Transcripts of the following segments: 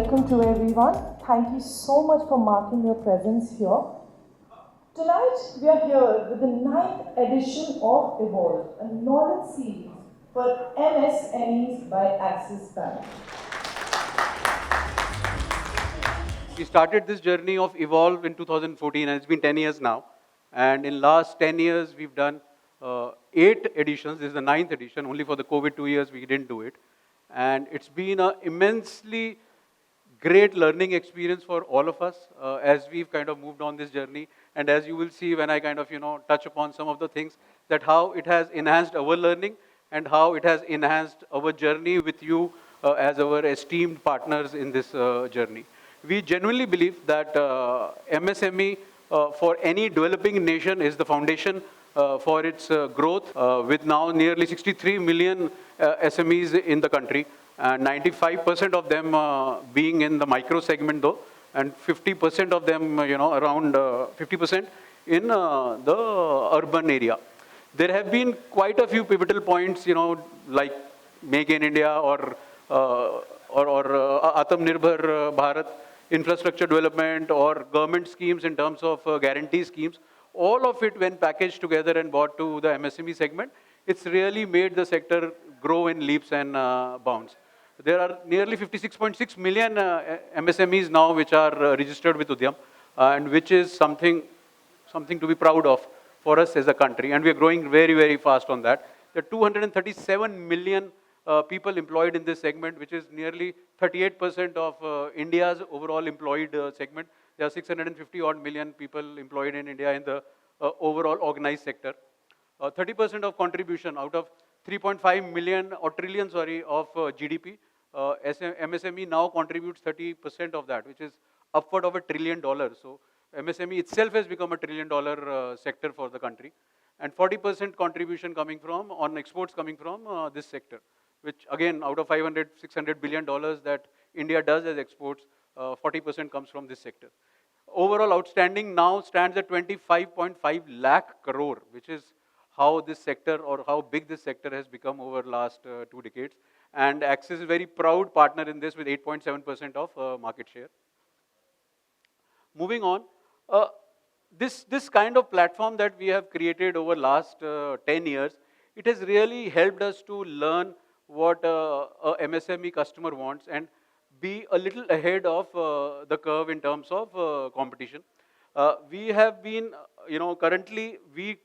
welcome to everyone. Thank you so much for marking your presence here. Tonight, we are here with the 9th edition of Evolve, a knowledge series for MSMEs by Axis Bank. We started this journey of Evolve in 2014, and it's been 10 years now. And in last 10 years, we've done 8 editions. This is the 9th edition. Only for the COVID 2 years, we didn't do it. And it's been an immensely great learning experience for all of us as we've kind of moved on this journey. And as you will see when I kind of, touch upon some of the things, that how it has enhanced our learning and how it has enhanced our journey with you as our esteemed partners in this journey. We genuinely believe that MSME for any developing nation is the foundation for its growth, with now nearly 63 million SMEs in the country, and 95% of them being in the micro segment though, and 50% of them, around 50% in the urban area. There have been quite a few pivotal points, like Make in India or Atmanirbhar Bharat, infrastructure development or government schemes in terms of guarantee schemes. All of it, when packaged together and brought to the MSME segment, it's really made the sector grow in leaps and bounds. There are nearly 56.6 million MSMEs now which are registered with Udyam, and which is something to be proud of for us as a country. And we are growing very, very fast on that. There are 237 million people employed in this segment, which is nearly 38% of India's overall employed segment. There are 650 odd million people employed in India in the overall organized sector. 30% of contribution out of 3.5 million or trillion, of GDP. MSME now contributes 30% of that, which is upward of $1 trillion. So MSME itself has become $1 trillion sector for the country. And 40% contribution coming from, on exports coming from this sector, which again, out of $500, $600 billion that India does as exports, 40% comes from this sector. Overall outstanding now stands at 25.5 lakh crore, which is how this sector or how big this sector has become over the last 2 decades. And Axis is a very proud partner in this with 8.7% of market share. Moving on, this kind of platform that we have created over last 10 years, it has really helped us to learn what a MSME customer wants and be a little ahead of the curve in terms of competition. We have been, currently we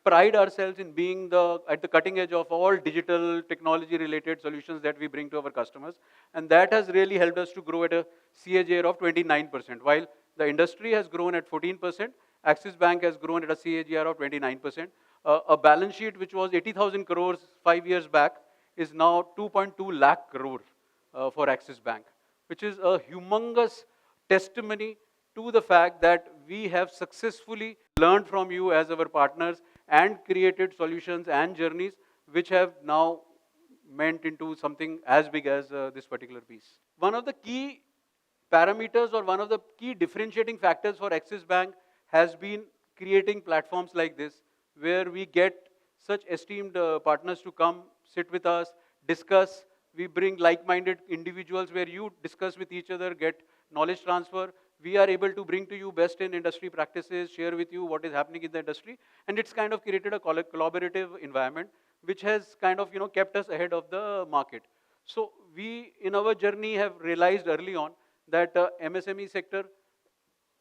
pride ourselves in being at the cutting edge of all digital technology related solutions that we bring to our customers. And that has really helped us to grow at a CAGR of 29%. While the industry has grown at 14%, Axis Bank has grown at a CAGR of 29%. A balance sheet which was 80,000 crores 5 years back is now 2.2 lakh crore for Axis Bank, which is a humongous testimony to the fact that we have successfully learned from you as our partners and created solutions and journeys which have now meant into something as big as this particular piece. One of the key parameters or one of the key differentiating factors for Axis Bank has been creating platforms like this, where we get such esteemed partners to come, sit with us, discuss. We bring like-minded individuals where you discuss with each other, get knowledge transfer. We are able to bring to you best in industry practices, share with you what is happening in the industry. And it's kind of created a collaborative environment, which has kind of, kept us ahead of the market. So we, in our journey, have realized early on that MSME sector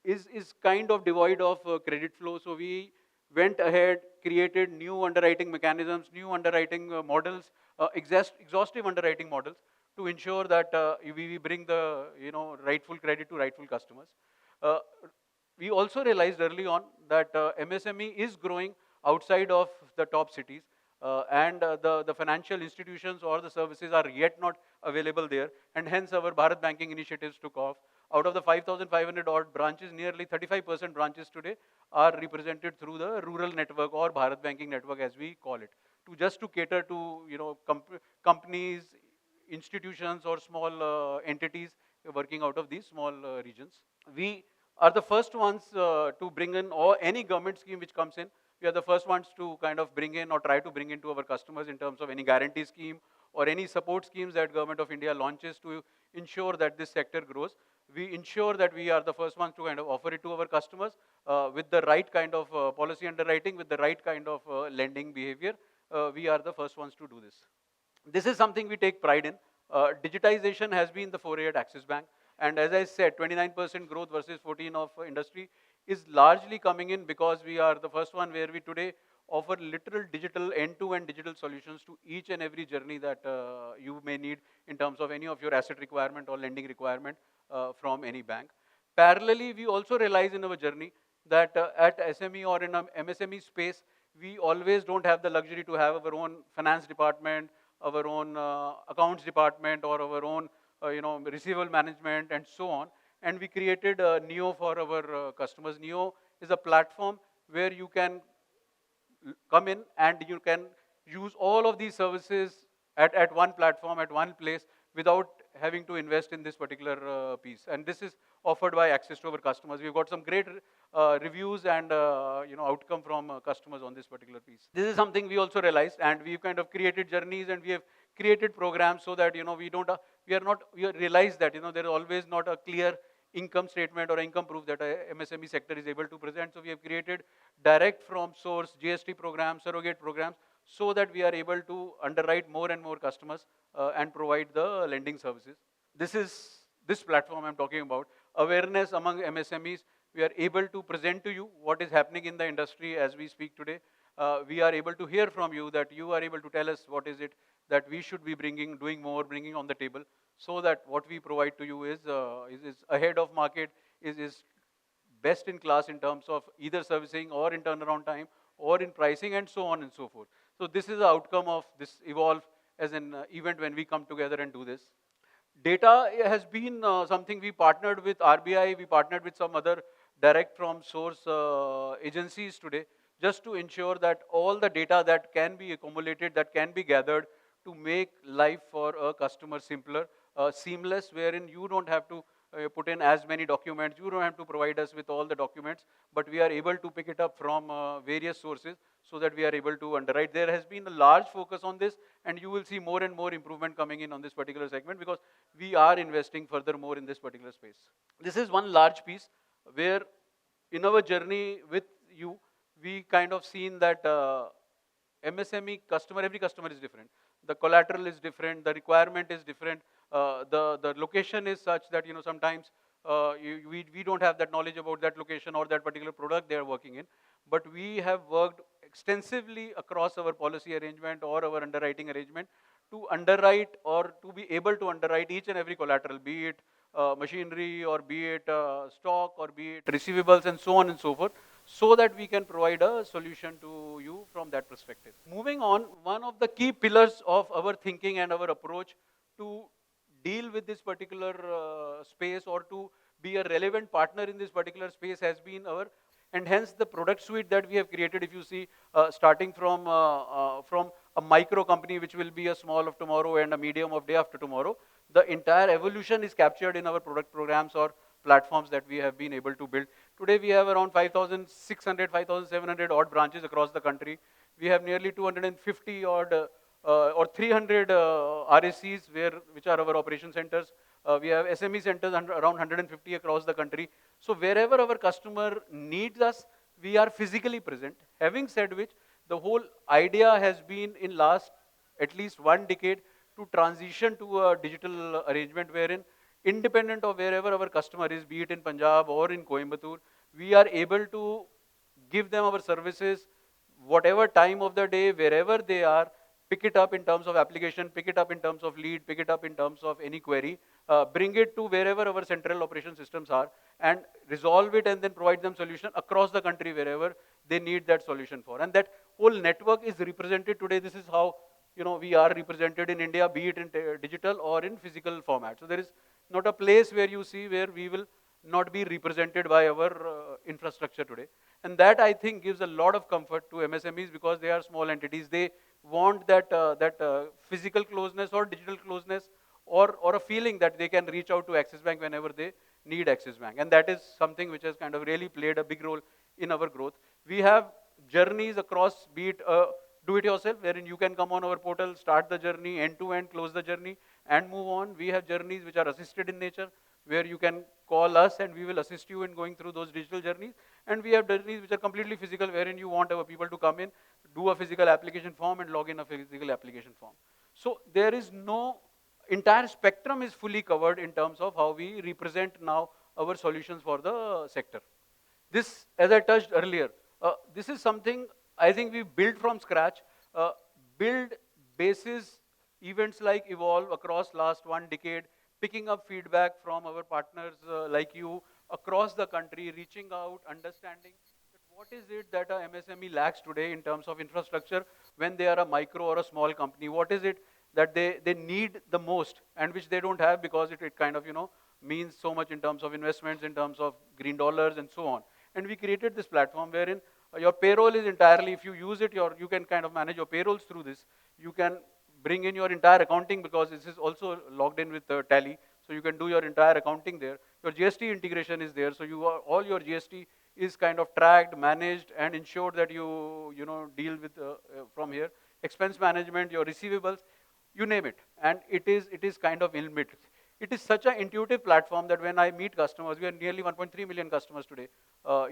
is kind of devoid of credit flow. So we went ahead, created new underwriting mechanisms, new underwriting models, exhaustive underwriting models to ensure that we bring the rightful credit to rightful customers. We also realized early on that MSME is growing outside of the top cities, and the financial institutions or the services are yet not available there, and hence our Bharat Banking initiatives took off. Out of the 5,500 odd branches, nearly 35% branches today are represented through the rural network or Bharat Banking network, as we call it, to cater to companies, institutions or small entities working out of these small regions. We are the first ones to bring in, or any government scheme which comes in, we are the first ones to kind of bring in or try to bring into our customers in terms of any guarantee scheme or any support schemes that Government of India launches to ensure that this sector grows. We ensure that we are the first ones to kind of offer it to our customers with the right kind of policy underwriting, with the right kind of lending behavior. We are the first ones to do this. This is something we take pride in. Digitization has been the foray at Axis Bank. And as I said, 29% growth versus 14 of industry is largely coming in because we are the first one where we today offer literal digital end-to-end digital solutions to each and every journey that you may need in terms of any of your asset requirement or lending requirement from any bank. Parallelly, we also realize in our journey that at SME or in a MSME space, we always don't have the luxury to have our own finance department, our own accounts department, or our own receivable management and so on. And we created Neo for our customers. Neo is a platform where you can come in and you can use all of these services at one platform, at one place, without having to invest in this particular piece. And this is offered by Access to our customers. We've got some great reviews and outcome from customers on this particular piece. This is something we also realized, and we've kind of created journeys and we have created programs so that we realize that there is always not a clear income statement or income proof that a MSME sector is able to present. So we have created direct from source GST programs, surrogate programs, so that we are able to underwrite more and more customers and provide the lending services. This platform I'm talking about, awareness among MSMEs. We are able to present to you what is happening in the industry as we speak today. We are able to hear from you that you are able to tell us what is it that we should be doing more, bringing on the table, so that what we provide to you is ahead of market, is best in class in terms of either servicing or in turnaround time or in pricing and so on and so forth. So this is the outcome of this evolve as an event when we come together and do this. Data has been something we partnered with RBI, we partnered with some other direct from source agencies today, just to ensure that all the data that can be accumulated, that can be gathered to make life for a customer simpler, seamless, wherein you don't have to put in as many documents, you don't have to provide us with all the documents, but we are able to pick it up from various sources so that we are able to underwrite. There has been a large focus on this, and you will see more and more improvement coming in on this particular segment because we are investing furthermore in this particular space. This is one large piece where in our journey with you, we kind of seen that MSME customer, every customer is different. The collateral is different, the requirement is different, the location is such that sometimes we don't have that knowledge about that location or that particular product they are working in. But we have worked extensively across our policy arrangement or our underwriting arrangement to underwrite or to be able to underwrite each and every collateral, be it machinery or be it stock or be it receivables and so on and so forth, so that we can provide a solution to you from that perspective. Moving on, one of the key pillars of our thinking and our approach to deal with this particular space or to be a relevant partner in this particular space has been and hence the product suite that we have created. If you see, starting from a micro company, which will be a small of tomorrow and a medium of day after tomorrow, the entire evolution is captured in our product programs or platforms that we have been able to build. Today we have around 5,600, 5,700 odd branches across the country. We have nearly 250 odd or 300 RACs which are our operation centers. We have SME centers around 150 across the country. So wherever our customer needs us, we are physically present. Having said which, the whole idea has been in last at least 1 decade to transition to a digital arrangement wherein independent of wherever our customer is, be it in Punjab or in Coimbatore, we are able to give them our services whatever time of the day, wherever they are, pick it up in terms of application, pick it up in terms of lead, pick it up in terms of any query, bring it to wherever our central operation systems are, and resolve it and then provide them solution across the country wherever they need that solution for. And that whole network is represented today. This is how we are represented in India, be it in digital or in physical format. So there is not a place where you see where we will not be represented by our infrastructure today. And that, I think, gives a lot of comfort to MSMEs because they are small entities. They want that physical closeness or digital closeness or a feeling that they can reach out to Axis Bank whenever they need Axis Bank. And that is something which has kind of really played a big role in our growth. We have journeys across, be it do it yourself, wherein you can come on our portal, start the journey, end to end, close the journey, and move on. We have journeys which are assisted in nature, where you can call us and we will assist you in going through those digital journeys. And we have journeys which are completely physical, wherein you want our people to come in, do a physical application form and log in a physical application form. So there is no, entire spectrum is fully covered in terms of how we represent now our solutions for the sector. This, as I touched earlier, this is something I think we built from scratch, build basis events like Evolve across last 1 decade, picking up feedback from our partners like you across the country, reaching out, understanding that what is it that a MSME lacks today in terms of infrastructure when they are a micro or a small company. What is it that they need the most and which they don't have, because it kind of, means so much in terms of investments, in terms of green dollars and so on. And we created this platform wherein your payroll is entirely, if you use it, you can kind of manage your payrolls through this. You can bring in your entire accounting, because this is also logged in with Tally. So you can do your entire accounting there. Your GST integration is there. So all your GST is kind of tracked, managed, and ensured that you deal with from here. Expense management, your receivables, you name it. And it is kind of inbuilt. It is such an intuitive platform that when I meet customers, we are nearly 1.3 million customers today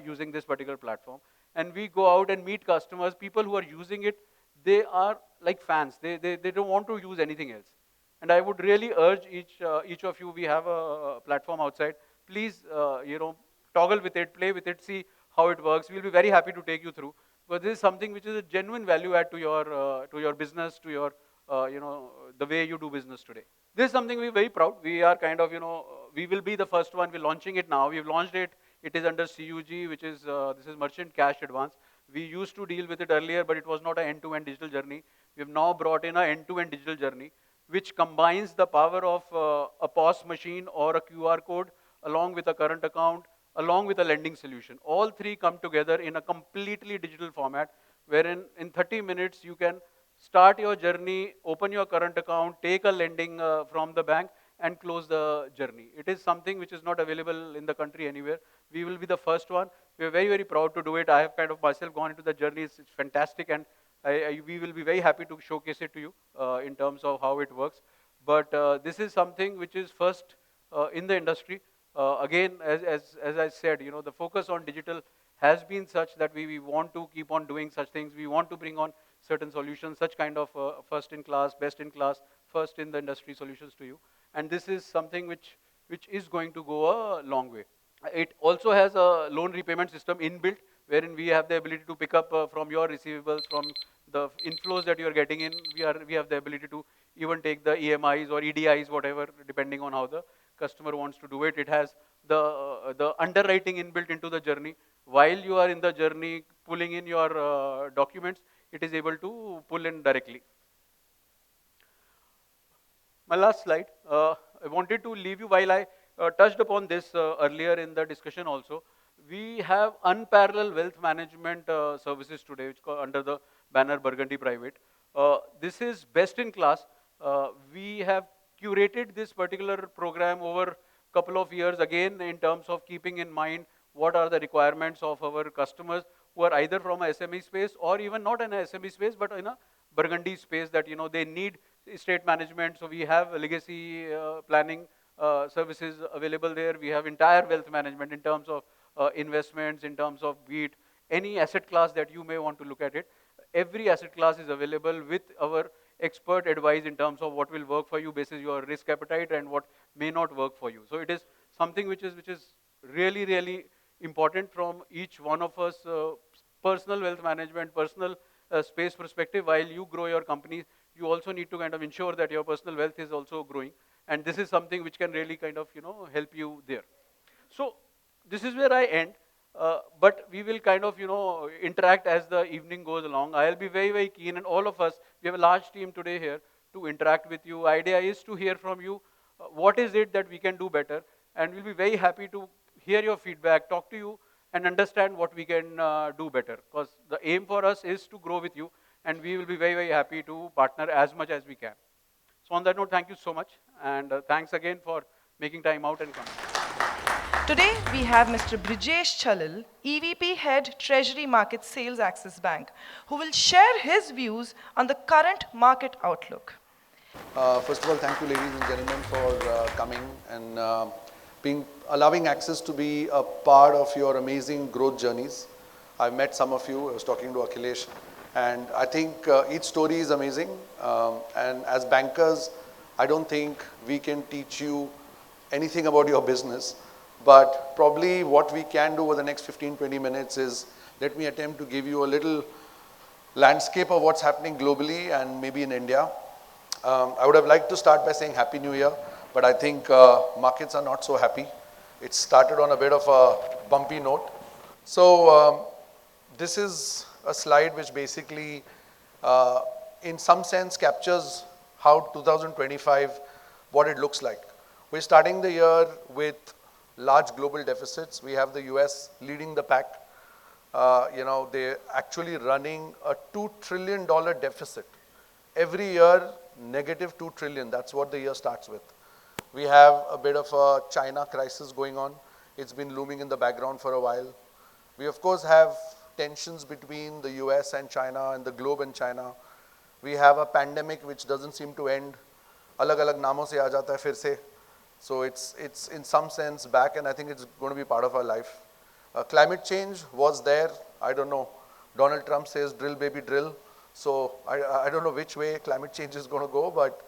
using this particular platform. And we go out and meet customers, people who are using it, they are like fans. They don't want to use anything else. And I would really urge each of you, we have a platform outside, please, toggle with it, play with it, see how it works. We'll be very happy to take you through. But this is something which is a genuine value add to your business, to your, the way you do business today. This is something we're very proud. We are kind of, we will be the first one. We're launching it now. We've launched it. It is under CUG, which is, this is Merchant Cash Advance. We used to deal with it earlier, but it was not an end-to-end digital journey. We've now brought in an end-to-end digital journey, which combines the power of a POS machine or a QR code, along with a current account, along with a lending solution. All three come together in a completely digital format, wherein in 30 minutes you can start your journey, open your current account, take a lending from the bank, and close the journey. It is something which is not available in the country anywhere. We will be the first one. We are very, very proud to do it. I have kind of myself gone into the journey. It's fantastic, and we will be very happy to showcase it to you in terms of how it works. But this is something which is first in the industry. Again, as I said, the focus on digital has been such that we want to keep on doing such things. We want to bring on certain solutions, such kind of first in class, best in class, first in the industry solutions to you. And this is something which is going to go a long way. It also has a loan repayment system inbuilt, wherein we have the ability to pick up from your receivables, from the inflows that you are getting in. We have the ability to even take the EMIs or EDIs, whatever, depending on how the customer wants to do it. It has the underwriting inbuilt into the journey. While you are in the journey, pulling in your documents, it is able to pull in directly. My last slide, I wanted to leave you, while I touched upon this earlier in the discussion also. We have unparalleled wealth management services today, which under the banner Burgundy Private. This is best in class. We have curated this particular program over a couple of years, again, in terms of keeping in mind what are the requirements of our customers who are either from a SME space or even not in a SME space, but in a Burgundy space, that they need estate management. So we have legacy planning services available there. We have entire wealth management in terms of investments, in terms of be it any asset class that you may want to look at it. Every asset class is available with our expert advice in terms of what will work for you based on your risk appetite and what may not work for you. So it is something which is really, really important from each one of us, personal wealth management, personal space perspective. While you grow your company, you also need to kind of ensure that your personal wealth is also growing. And this is something which can really kind of, help you there. So this is where I end. But we will kind of, interact as the evening goes along. I'll be very, very keen, and all of us, we have a large team today here to interact with you. Idea is to hear from you, what is it that we can do better? And we'll be very happy to hear your feedback, talk to you, and understand what we can do better. Because the aim for us is to grow with you, and we will be very, very happy to partner as much as we can. So on that note, thank you so much, and thanks again for making time out and coming. Today, we have Mr. Brijesh Chalil, EVP Head Treasury Market Sales Axis Bank, who will share his views on the current market outlook. First of all, thank you, ladies and gentlemen, for coming and allowing access to be a part of your amazing growth journeys. I've met some of you. I was talking to Akhilesh, and I think each story is amazing. And as bankers, I don't think we can teach you anything about your business, but probably what we can do over the next 15-20 minutes is let me attempt to give you a little landscape of what's happening globally and maybe in India. I would have liked to start by saying Happy New Year, but I think markets are not so happy. It started on a bit of a bumpy note. So this is a slide which basically, in some sense, captures how 2025, what it looks like. We're starting the year with large global deficits. We have the US leading the pack. They're actually running a $2 trillion deficit. Every year, negative 2 trillion. That's what the year starts with. We have a bit of a China crisis going on. It's been looming in the background for a while. We, of course, have tensions between the US and China and the globe and China. We have a pandemic which doesn't seem to end. Alag-alag naamon se aa jata hai fir se. So it's in some sense back, and I think it's going to be part of our life. Climate change was there. I don't know. Donald Trump says drill baby drill. So I don't know which way climate change is going to go, but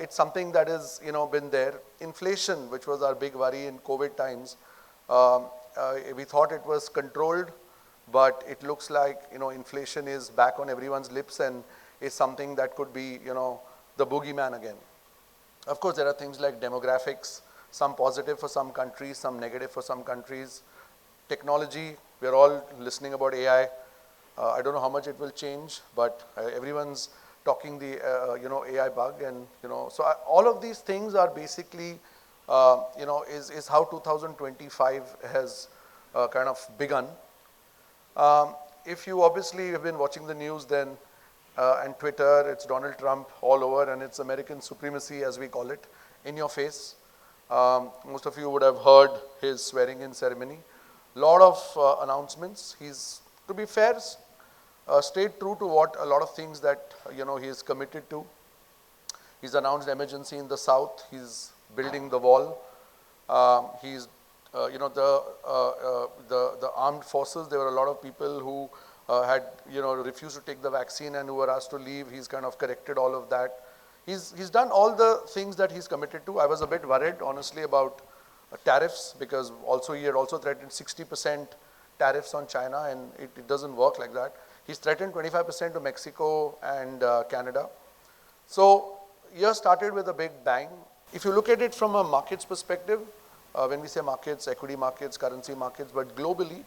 it's something that has been there. Inflation, which was our big worry in COVID times, we thought it was controlled, but it looks like inflation is back on everyone's lips and is something that could be the boogeyman again. Of course, there are things like demographics, some positive for some countries, some negative for some countries. Technology, we're all listening about AI. I don't know how much it will change, but everyone's talking the AI bug, and so all of these things are basically is how 2025 has kind of begun. If you obviously have been watching the news, then and Twitter, it's Donald Trump all over, and it's American supremacy, as we call it, in your face. Most of you would have heard his swearing-in ceremony. Lot of announcements. He's, to be fair, stayed true to what a lot of things that he is committed to. He's announced emergency in the south. He's building the wall. He's the armed forces. There were a lot of people who had refused to take the vaccine and who were asked to leave. He's kind of corrected all of that. He's done all the things that he's committed to. I was a bit worried, honestly, about tariffs, because he had also threatened 60% tariffs on China, and it doesn't work like that. He's threatened 25% to Mexico and Canada. So year started with a big bang. If you look at it from a markets perspective, when we say markets, equity markets, currency markets, but globally,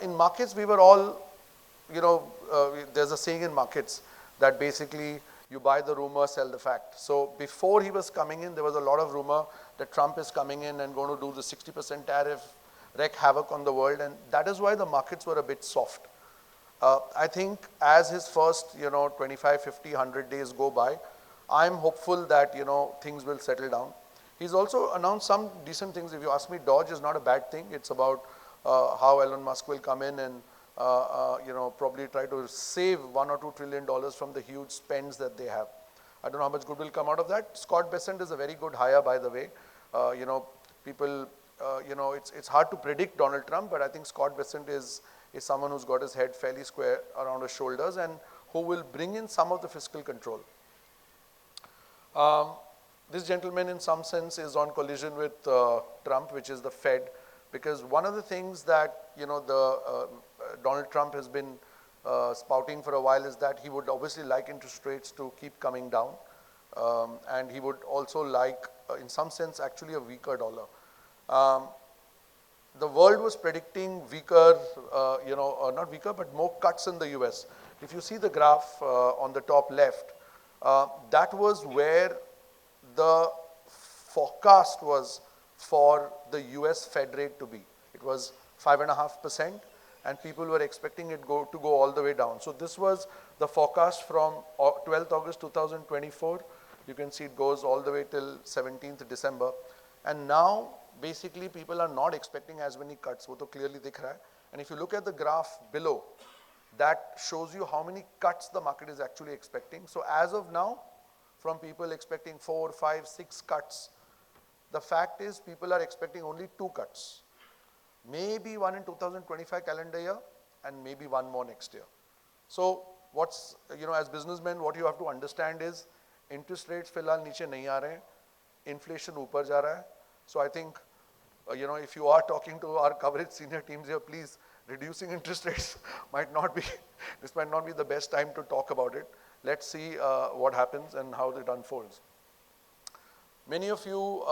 in markets we were all, there's a saying in markets that basically you buy the rumor, sell the fact. So before he was coming in, there was a lot of rumor that Trump is coming in and going to do the 60% tariff, wreak havoc on the world, and that is why the markets were a bit soft. I think as his first 25, 50, 100 days go by, I'm hopeful that things will settle down. He's also announced some decent things. If you ask me, Dodge is not a bad thing. It's about how Elon Musk will come in and probably try to save $1 or $2 trillion from the huge spends that they have. I don't know how much good will come out of that. Scott Bessent is a very good hire, by the way. People, it's hard to predict Donald Trump, but I think Scott Bessent is someone who's got his head fairly square around his shoulders and who will bring in some of the fiscal control. This gentleman, in some sense, is on collision with Trump, which is the Fed, because one of the things that Donald Trump has been spouting for a while is that he would obviously like interest rates to keep coming down, and he would also like, in some sense, actually a weaker dollar. The world was predicting weaker, not weaker, but more cuts in the US. If you see the graph on the top left, that was where the forecast was for the US Fed rate to be. It was 5.5%, and people were expecting it to go all the way down. So this was the forecast from 12th August 2024. You can see it goes all the way till 17th December. And now, basically, people are not expecting as many cuts. वो तो clearly दिख रहा है. And if you look at the graph below, that shows you how many cuts the market is actually expecting. So as of now, from people expecting 4, 5, 6 cuts. The fact is people are expecting only 2 cuts. Maybe one in 2025 calendar year and maybe one more next year. So what's, as businessmen, what you have to understand is interest rates फिलहाल नीचे नहीं आ रहे हैं, inflation ऊपर जा रहा है. So I think, if you are talking to our coverage senior teams here, please, reducing interest rates this might not be the best time to talk about it. Let's see what happens and how it unfolds. Many of you,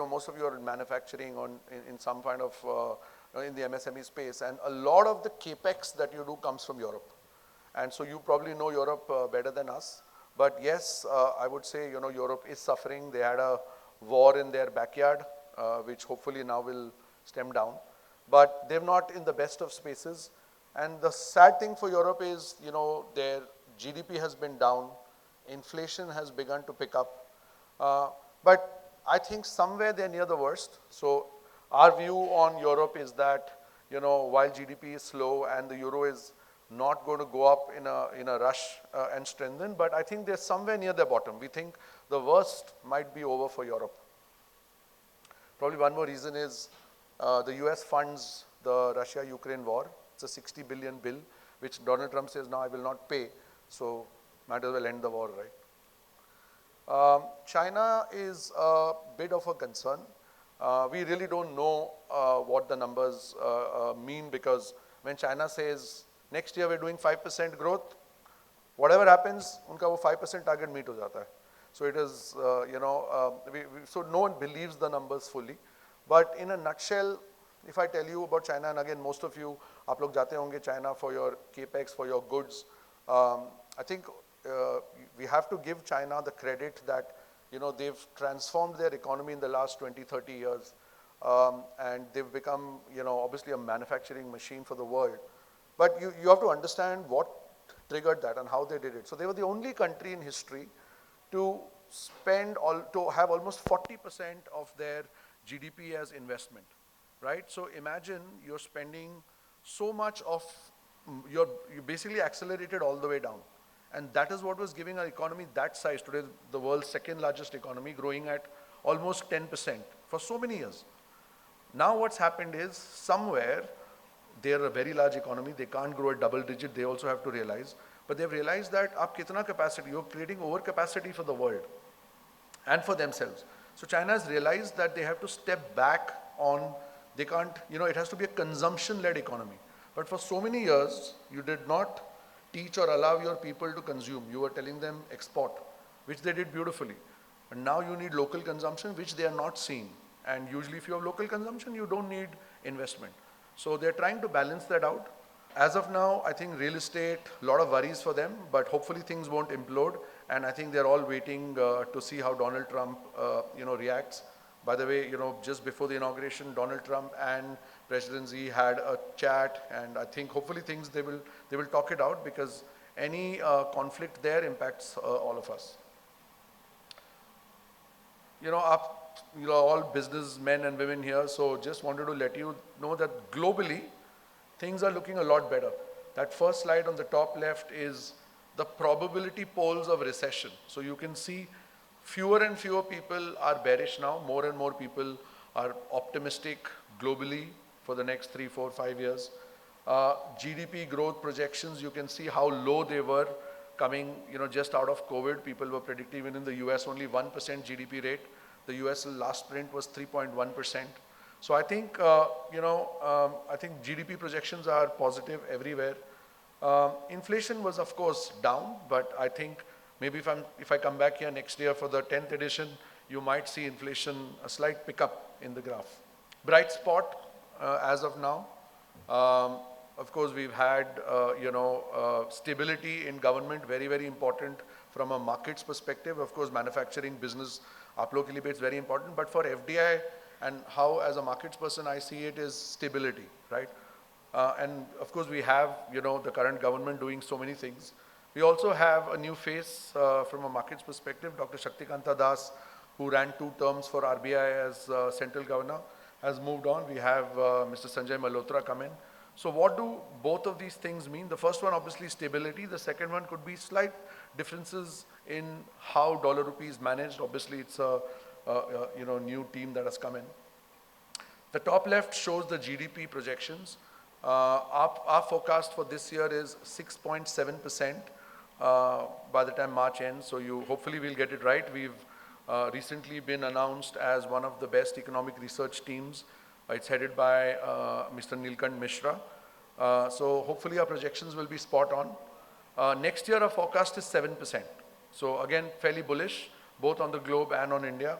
most of you are in manufacturing or in some kind of, in the MSME space, and a lot of the capex that you do comes from Europe. And so you probably know Europe better than us. But yes, I would say, Europe is suffering. They had a war in their backyard, which hopefully now will stem down. But they're not in the best of spaces. And the sad thing for Europe is, their GDP has been down. Inflation has begun to pick up. But I think somewhere they're near the worst. So our view on Europe is that, while GDP is slow and the euro is not going to go up in a rush and strengthen, but I think they're somewhere near the bottom. We think the worst might be over for Europe. Probably one more reason is the US funds the Russia-Ukraine war. It's a 60 billion bill, which Donald Trump says, now I will not pay. So might as well end the war, right? China is a bit of a concern. We really don't know what the numbers mean, because when China says next year we're doing 5% growth, whatever happens, unka wo 5% target meet ho jata hai. So it is, so no one believes the numbers fully. But in a nutshell, if I tell you about China, and again, most of you, aap log jate honge China for your capex, for your goods. I think we have to give China the credit that, they've transformed their economy in the last 20, 30 years. And they've become, obviously a manufacturing machine for the world. But you have to understand what triggered that and how they did it. So they were the only country in history to have almost 40% of their GDP as investment, right? So imagine you're spending so much of, you basically accelerated all the way down. And that is what was giving our economy that size. Today, the world's second largest economy, growing at almost 10% for so many years. Now what's happened is, somewhere, they're a very large economy, they can't grow at double digit, they also have to realize. But they've realized that aap kitna capacity, you're creating overcapacity for the world and for themselves. So China has realized that they have to step back on, they can't, it has to be a consumption-led economy. But for so many years, you did not teach or allow your people to consume. You were telling them export, which they did beautifully. And now you need local consumption, which they are not seeing. And usually if you have local consumption, you don't need investment. So they're trying to balance that out. As of now, I think real estate, a lot of worries for them, but hopefully things won't implode. And I think they're all waiting to see how Donald Trump, reacts. By the way, just before the inauguration, Donald Trump and President Xi had a chat, and I think hopefully things they will talk it out, because any conflict there impacts all of us. All businessmen and women here, so just wanted to let you know that globally, things are looking a lot better. That first slide on the top left is the probability polls of recession. So you can see fewer and fewer people are bearish now. More and more people are optimistic globally for the next 3, 4, 5 years. GDP growth projections, you can see how low they were coming, just out of COVID. People were predicting, even in the US, only 1% GDP rate. The US last print was 3.1%. So I think, I think GDP projections are positive everywhere. Inflation was, of course, down, but I think maybe if I come back here next year for the 10th edition, you might see inflation, a slight pickup in the graph. Bright spot as of now. Of course, we've had, stability in government, very, very important from a markets perspective. Of course, manufacturing business, aap log ke liye it's very important. But for FDI, and how as a markets person I see it, is stability, right? And of course, we have, the current government doing so many things. We also have a new face from a markets perspective. Dr. Shaktikanta Das, who ran 2 terms for RBI as central governor, has moved on. We have Mr. Sanjay Malhotra come in, So what do both of these things mean? The first one, obviously, stability. The second one could be slight differences in how dollar rupee is managed. Obviously, it's a new team that has come in. The top left shows the GDP projections. Our forecast for this year is 6.7% by the time March ends. So hopefully we'll get it right. We've recently been announced as one of the best economic research teams. It's headed by Mr. Nilkant Mishra. So hopefully our projections will be spot on. Next year our forecast is 7%. So again, fairly bullish, both on the globe and on India.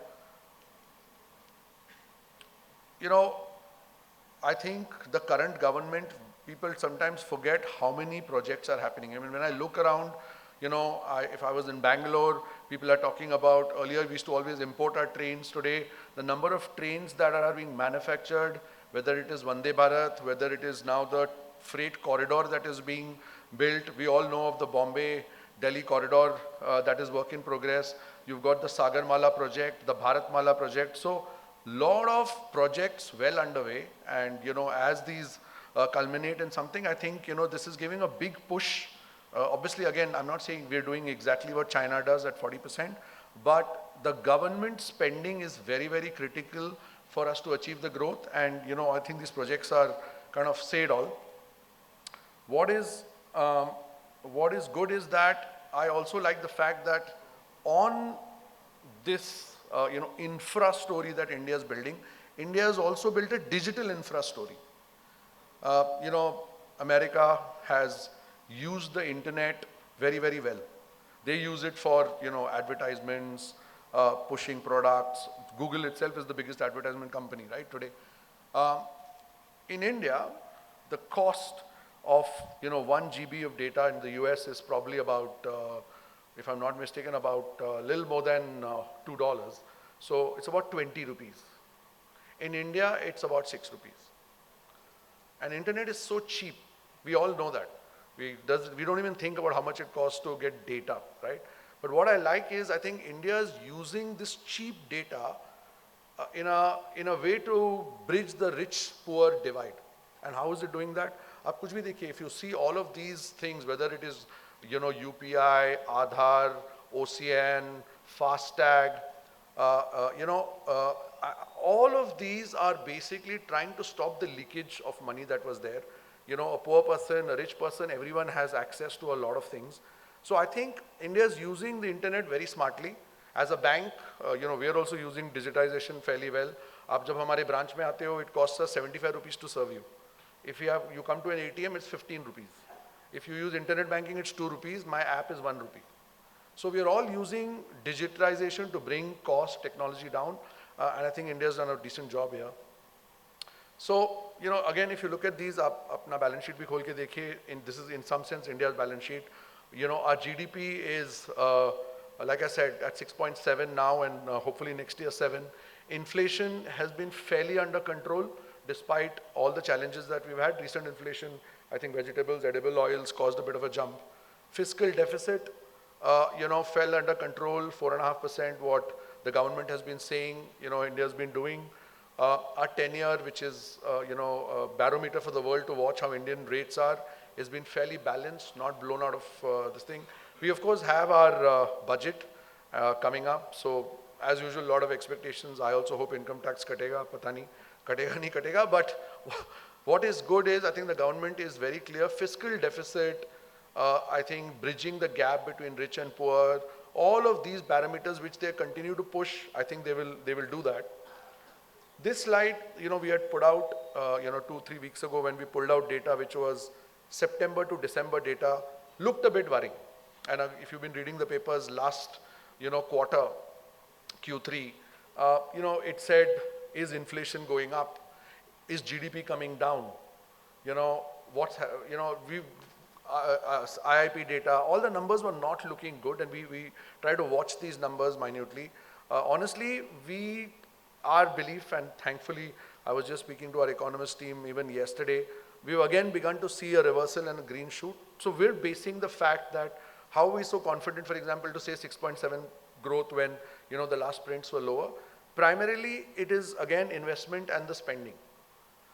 I think the current government, people sometimes forget how many projects are happening. I mean, when I look around, if I was in Bangalore, people are talking about, earlier we used to always import our trains. Today, the number of trains that are being manufactured, whether it is Vande Bharat, whether it is now the freight corridor that is being built. We all know of the Bombay-Delhi corridor that is work in progress. You've got the Sagarmala project, the Bharatmala project. So, lot of projects well underway, and as these culminate in something, I think this is giving a big push. Obviously, again, I'm not saying we're doing exactly what China does at 40%, but the government spending is very, very critical for us to achieve the growth, and I think these projects are kind of say it all. What is good is that I also like the fact that on this infra story that India is building, India has also built a digital infra story. America has used the internet very, very well. They use it for, advertisements, pushing products. Google itself is the biggest advertisement company, right, today. In India, the cost of, 1 GB of data in the US is probably about, if I'm not mistaken, about a little more than $2. So it's about 20 rupees. In India, it's about 6 rupees. And internet is so cheap. We all know that. We don't even think about how much it costs to get data, right? But what I like is, I think India is using this cheap data in a way to bridge the rich-poor divide. And how is it doing that? Aap kuch bhi dekhiye, if you see all of these things, whether it is UPI, Aadhaar, OCN, FASTag, all of these are basically trying to stop the leakage of money that was there. A poor person, a rich person, everyone has access to a lot of things. So I think India is using the internet very smartly. As a bank, we are also using digitization fairly well. Aap jab hamare branch mein aate ho, it costs us 75 rupees to serve you. If you come to an ATM, it's 15 rupees. If you use internet banking, it's 2 rupees. My app is 1 rupee. So we are all using digitalization to bring cost, technology down. And I think India has done a decent job here. So, again, if you look at these, apna balance sheet bhi khol ke dekhiye, this is in some sense India's balance sheet. Our GDP is, like I said, at 6.7 now, and hopefully next year 7. Inflation has been fairly under control, despite all the challenges that we've had. Recent inflation, I think vegetables, edible oils caused a bit of a jump. Fiscal deficit, fell under control, 4.5%, what the government has been saying, India has been doing. Our 10-year, which is, a barometer for the world to watch how Indian rates are, has been fairly balanced, not blown out of this thing. We, of course, have our budget coming up. So, as usual, a lot of expectations. I also hope income tax katega, pata nahi, katega nahi katega. But what is good is, I think the government is very clear. Fiscal deficit, I think bridging the gap between rich and poor, all of these parameters which they continue to push, I think they will do that. This slide, we had put out, 2-3 weeks ago when we pulled out data which was September to December data, looked a bit worrying. And if you've been reading the papers last, quarter, Q3, it said, is inflation going up? Is GDP coming down? IIP data, all the numbers were not looking good, and we try to watch these numbers minutely. Honestly, our belief, and thankfully, I was just speaking to our economist team even yesterday, we've again begun to see a reversal and a green shoot. So we're basing the fact that how are we so confident, for example, to say 6.7 growth when, the last prints were lower? Primarily, it is again investment and the spending.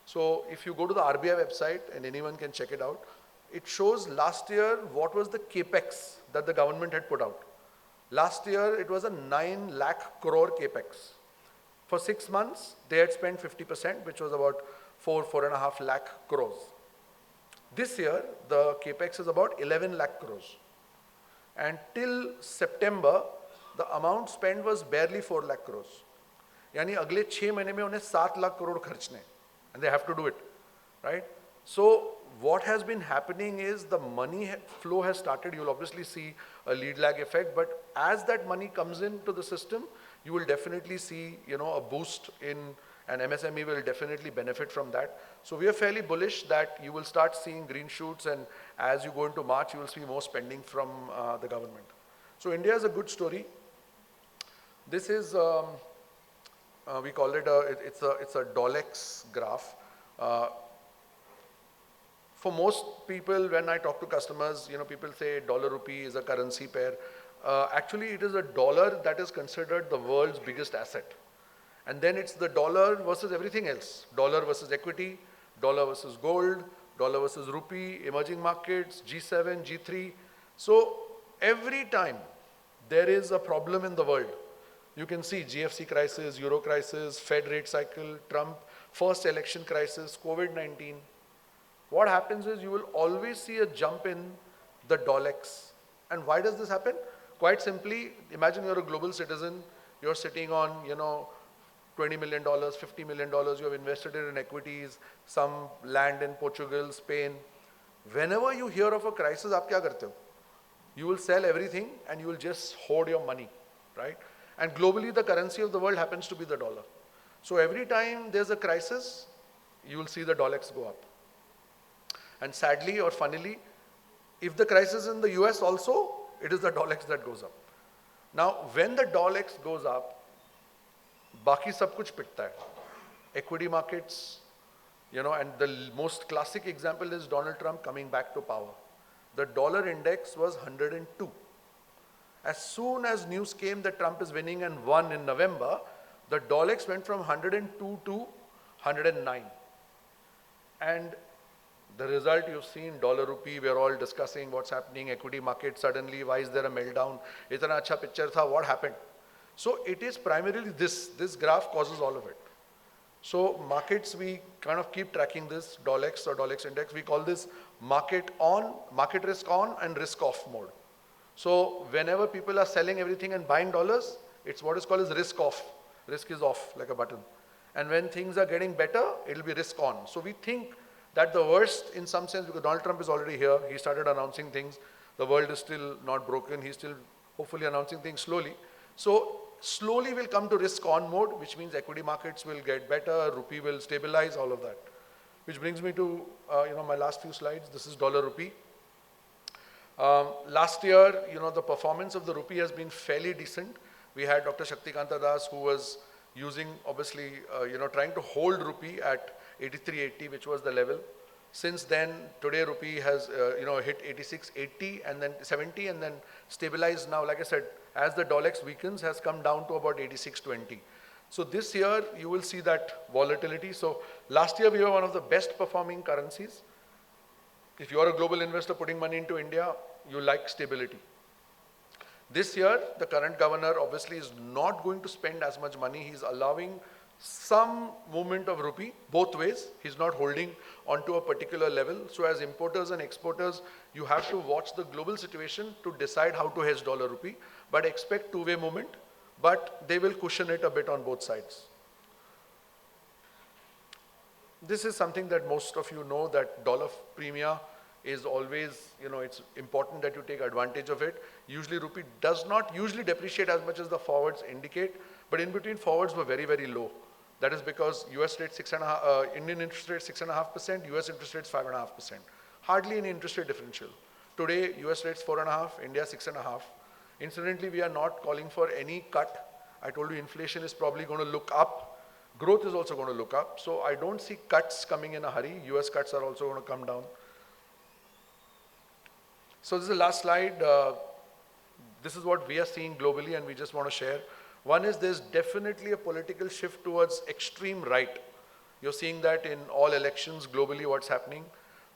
So if you go to the RBI website, and anyone can check it out, it shows last year what was the capex that the government had put out. Last year it was a 9 lakh crore capex. For 6 months they had spent 50%, which was about 4.5 lakh crores. This year the capex is about 11 lakh crores. And till September, the amount spent was barely 4 lakh crores. यानी अगले 6 महीने में उन्हें 7 lakh crore खर्चने, and they have to do it, right? So what has been happening is the money flow has started. You'll obviously see a lead lag effect, but as that money comes into the system, you will definitely see, a boost in, and MSME will definitely benefit from that. So we are fairly bullish that you will start seeing green shoots, and as you go into March, you will see more spending from the government. So India is a good story. This is, we call it it's a Dolex graph. For most people, when I talk to customers, people say dollar rupee is a currency pair. Actually, it is a dollar that is considered the world's biggest asset. And then it's the dollar versus everything else. Dollar versus equity, dollar versus gold, dollar versus rupee, emerging markets, G7, G3. So every time there is a problem in the world, you can see GFC crisis, Euro crisis, Fed rate cycle, Trump, first election crisis, COVID-19. What happens is you will always see a jump in the Dolex. And why does this happen? Quite simply, imagine you're a global citizen, you're sitting on, $20 million, $50 million, you have invested it in equities, some land in Portugal, Spain. Whenever you hear of a crisis, aap kya karte ho? You will sell everything and you will just hoard your money, right? And globally, the currency of the world happens to be the dollar. So every time there's a crisis, you will see the Dolex go up. And sadly or funnily, if the crisis is in the US also, it is the Dolex that goes up. Now, when the Dolex goes up, बाकी सब कुछ पिटता है. Equity markets, and the most classic example is Donald Trump coming back to power. The dollar index was 102. As soon as news came that Trump is winning and won in November, the Dolex went from 102 to 109. And the result you've seen, dollar rupee, we're all discussing what's happening, equity market suddenly, why is there a meltdown? Itana acha picture tha, what happened? So it is primarily this graph causes all of it. So markets, we kind of keep tracking this Dolex or Dolex index. We call this market risk on and risk off mode. So whenever people are selling everything and buying dollars, it's what is called as risk off. Risk is off like a button. And when things are getting better, it'll be risk on. So we think that the worst in some sense, because Donald Trump is already here, he started announcing things. The world is still not broken. He's still hopefully announcing things slowly. So slowly we'll come to risk on mode, which means equity markets will get better, rupee will stabilize, all of that. Which brings me to my last few slides. This is dollar rupee. Last year, the performance of the rupee has been fairly decent. We had Dr. Shaktikanta Das, who was using, obviously, trying to hold rupee at 83.80, which was the level. Since then, today rupee has, hit 86.80 and then 70 and then stabilized now. Like I said, as the Dolex weakens, has come down to about 86.20. So this year, you will see that volatility. So last year, we were one of the best performing currencies. If you are a global investor putting money into India, you like stability. This year, the current governor obviously is not going to spend as much money. He's allowing some movement of rupee both ways. He's not holding onto a particular level. So as importers and exporters, you have to watch the global situation to decide how to hedge dollar rupee, but expect two-way movement, but they will cushion it a bit on both sides. This is something that most of you know, that dollar premia is always, it's important that you take advantage of it. Usually rupee does not usually depreciate as much as the forwards indicate, but in between forwards were very, very low. That is because US rate 6.5%, Indian interest rate 6.5%, US interest rates 5.5%. Hardly any interest rate differential. Today, US rates 4.5%, India 6.5%. Incidentally, we are not calling for any cut. I told you inflation is probably going to look up. Growth is also going to look up. So I don't see cuts coming in a hurry. US cuts are also going to come down. So this is the last slide. This is what we are seeing globally and we just want to share. One is there's definitely a political shift towards extreme right. You're seeing that in all elections globally, what's happening.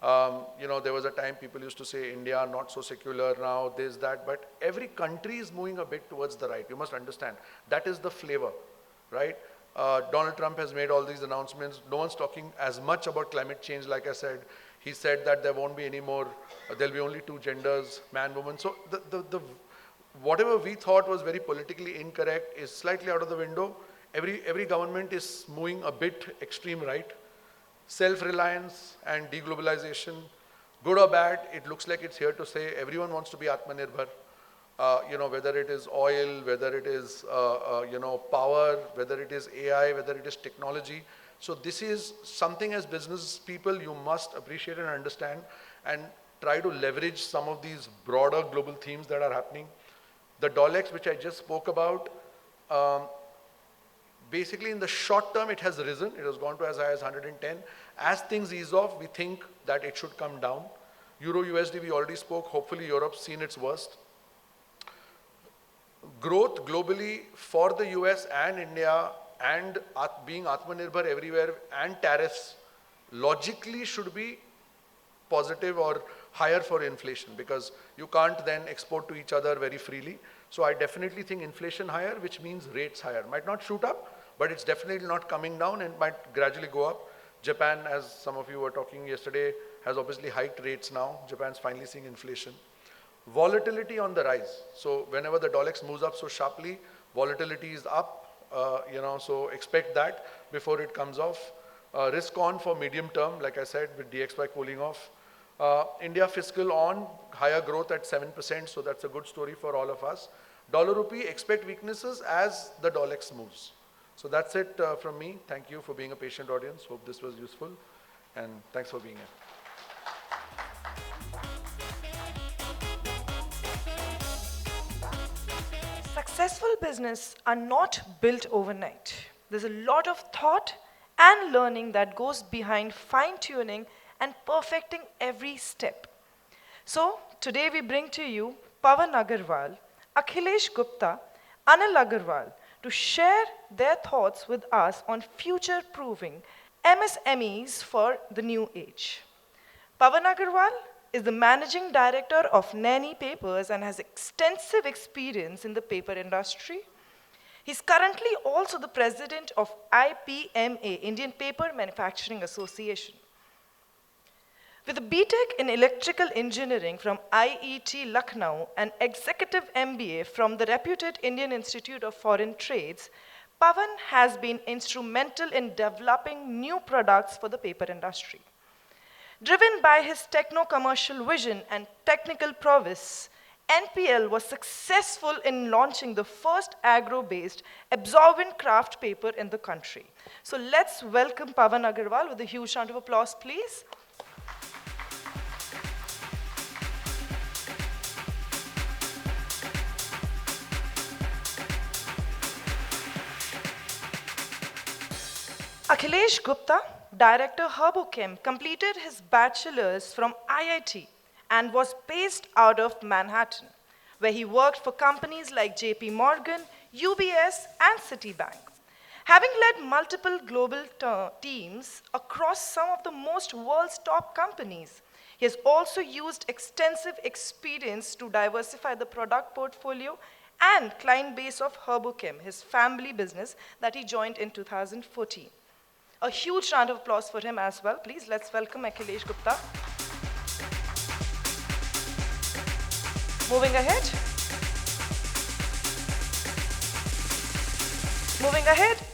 There was a time people used to say India not so secular now, this, that, but every country is moving a bit towards the right. You must understand. That is the flavor, right? Donald Trump has made all these announcements. No one's talking as much about climate change, like I said. He said that there won't be any more, there'll be only two genders, man, woman. So whatever we thought was very politically incorrect is slightly out of the window. Every government is moving a bit extreme right. Self-reliance and deglobalization, good or bad, it looks like it's here to stay. Everyone wants to be Atmanirbhar. Whether it is oil, whether it is, power, whether it is AI, whether it is technology. So this is something as business people you must appreciate and understand and try to leverage some of these broader global themes that are happening. The Dolex, which I just spoke about, basically in the short term, it has risen. It has gone to as high as 110. As things ease off, we think that it should come down. Euro USD, we already spoke. Hopefully, Europe's seen its worst. Growth globally for the US and India and being Atmanirbhar everywhere and tariffs logically should be positive or higher for inflation because you can't then export to each other very freely. So I definitely think inflation higher, which means rates higher. Might not shoot up, but it's definitely not coming down and might gradually go up. Japan, as some of you were talking yesterday, has obviously hiked rates now. Japan's finally seeing inflation. Volatility on the rise. So whenever the Dolex moves up so sharply, volatility is up, so expect that before it comes off. Risk on for medium term, like I said, with DXY cooling off. India fiscal on, higher growth at 7%, so that's a good story for all of us. Dollar rupee, expect weaknesses as the Dolex moves. So that's it from me. Thank you for being a patient audience. Hope this was useful. And thanks for being here. Successful business are not built overnight. There's a lot of thought and learning that goes behind fine-tuning and perfecting every step. So today we bring to you Pawan Agarwal, Akhilesh Gupta, Anil Agarwal to share their thoughts with us on future proofing MSMEs for the new age. Pawan Agarwal is the managing director of Naini Papers and has extensive experience in the paper industry. He's currently also the president of IPMA, Indian Paper Manufacturing Association. With a BTech in Electrical Engineering from IET Lucknow and Executive MBA from the reputed Indian Institute of Foreign Trades, Pawan has been instrumental in developing new products for the paper industry. Driven by his techno-commercial vision and technical prowess, NPL was successful in launching the first agro-based absorbent kraft paper in the country. So let's welcome Pawan Agarwal with a huge round of applause, please. Akhilesh Gupta, Director Herbochem, completed his bachelor's from IIT and was based out of Manhattan, where he worked for companies like JP Morgan, UBS, and Citibank. Having led multiple global teams across some of the most world's top companies, he has also used extensive experience to diversify the product portfolio and client base of Herbochem, his family business that he joined in 2014. A huge round of applause for him as well. Please, let's welcome Akhilesh Gupta. Moving ahead,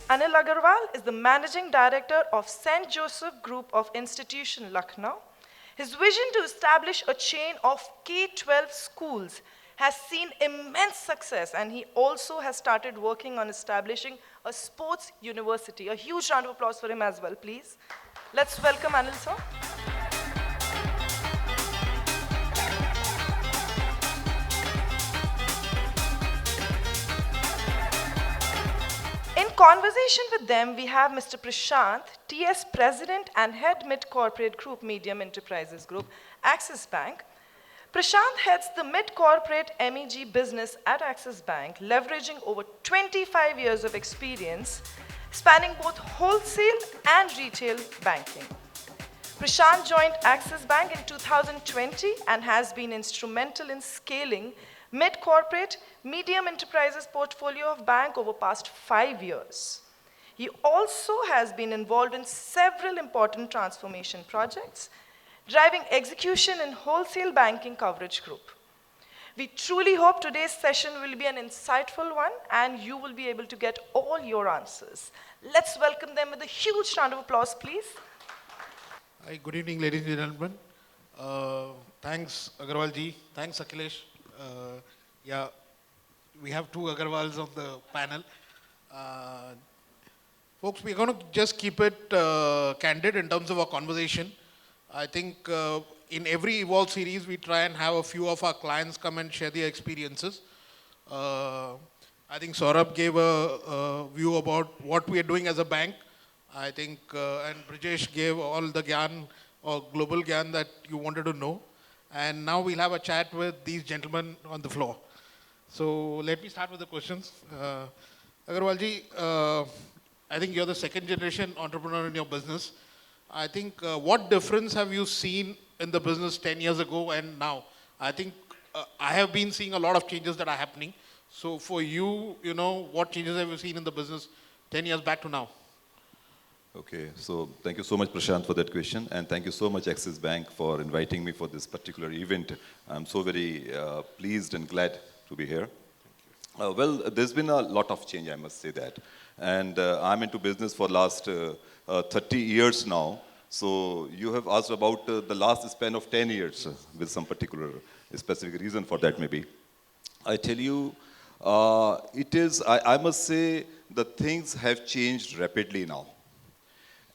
Anil Agarwal is the Managing Director of St. Joseph Group of Institution, Lucknow. His vision to establish a chain of K-12 schools has seen immense success, and he also has started working on establishing a sports university. A huge round of applause for him as well, please. Let's welcome Anil, sir. In conversation with them, we have Mr. Prashant, TS President and Head Mid-Corporate Group, Medium Enterprises Group, Axis Bank. Prashant heads the mid-corporate MEG business at Axis Bank, leveraging over 25 years of experience spanning both wholesale and retail banking. Prashant joined Axis Bank in 2020 and has been instrumental in scaling mid-corporate, medium enterprises portfolio of bank over past 5 years. He also has been involved in several important transformation projects, driving execution in wholesale banking coverage group. We truly hope today's session will be an insightful one and you will be able to get all your answers. Let's welcome them with a huge round of applause, please. Hi, good evening, ladies and gentlemen. Thanks, Agarwal ji. Thanks, Akhilesh. Yeah, we have two Agarwals on the panel. Folks, we're going to just keep it candid in terms of our conversation. I think in every Evolve series, we try and have a few of our clients come and share their experiences. I think Saurabh gave a view about what we are doing as a bank. I think, and Brijesh gave all the gyan or global gyan that you wanted to know. And now we'll have a chat with these gentlemen on the floor. So let me start with the questions. Agarwal ji, I think you're the second generation entrepreneur in your business. I think what difference have you seen in the business 10 years ago and now? I think I have been seeing a lot of changes that are happening. So for you, you know, what changes have you seen in the business 10 years back to now? Okay, so thank you so much, Prashant, for that question. And thank you so much, Axis Bank, for inviting me for this particular event. I'm so very pleased and glad to be here. Well, there's been a lot of change, I must say that. And I'm into business for last 30 years now. So you have asked about the last span of 10 years with some particular specific reason for that maybe. I tell you, I must say, the things have changed rapidly now.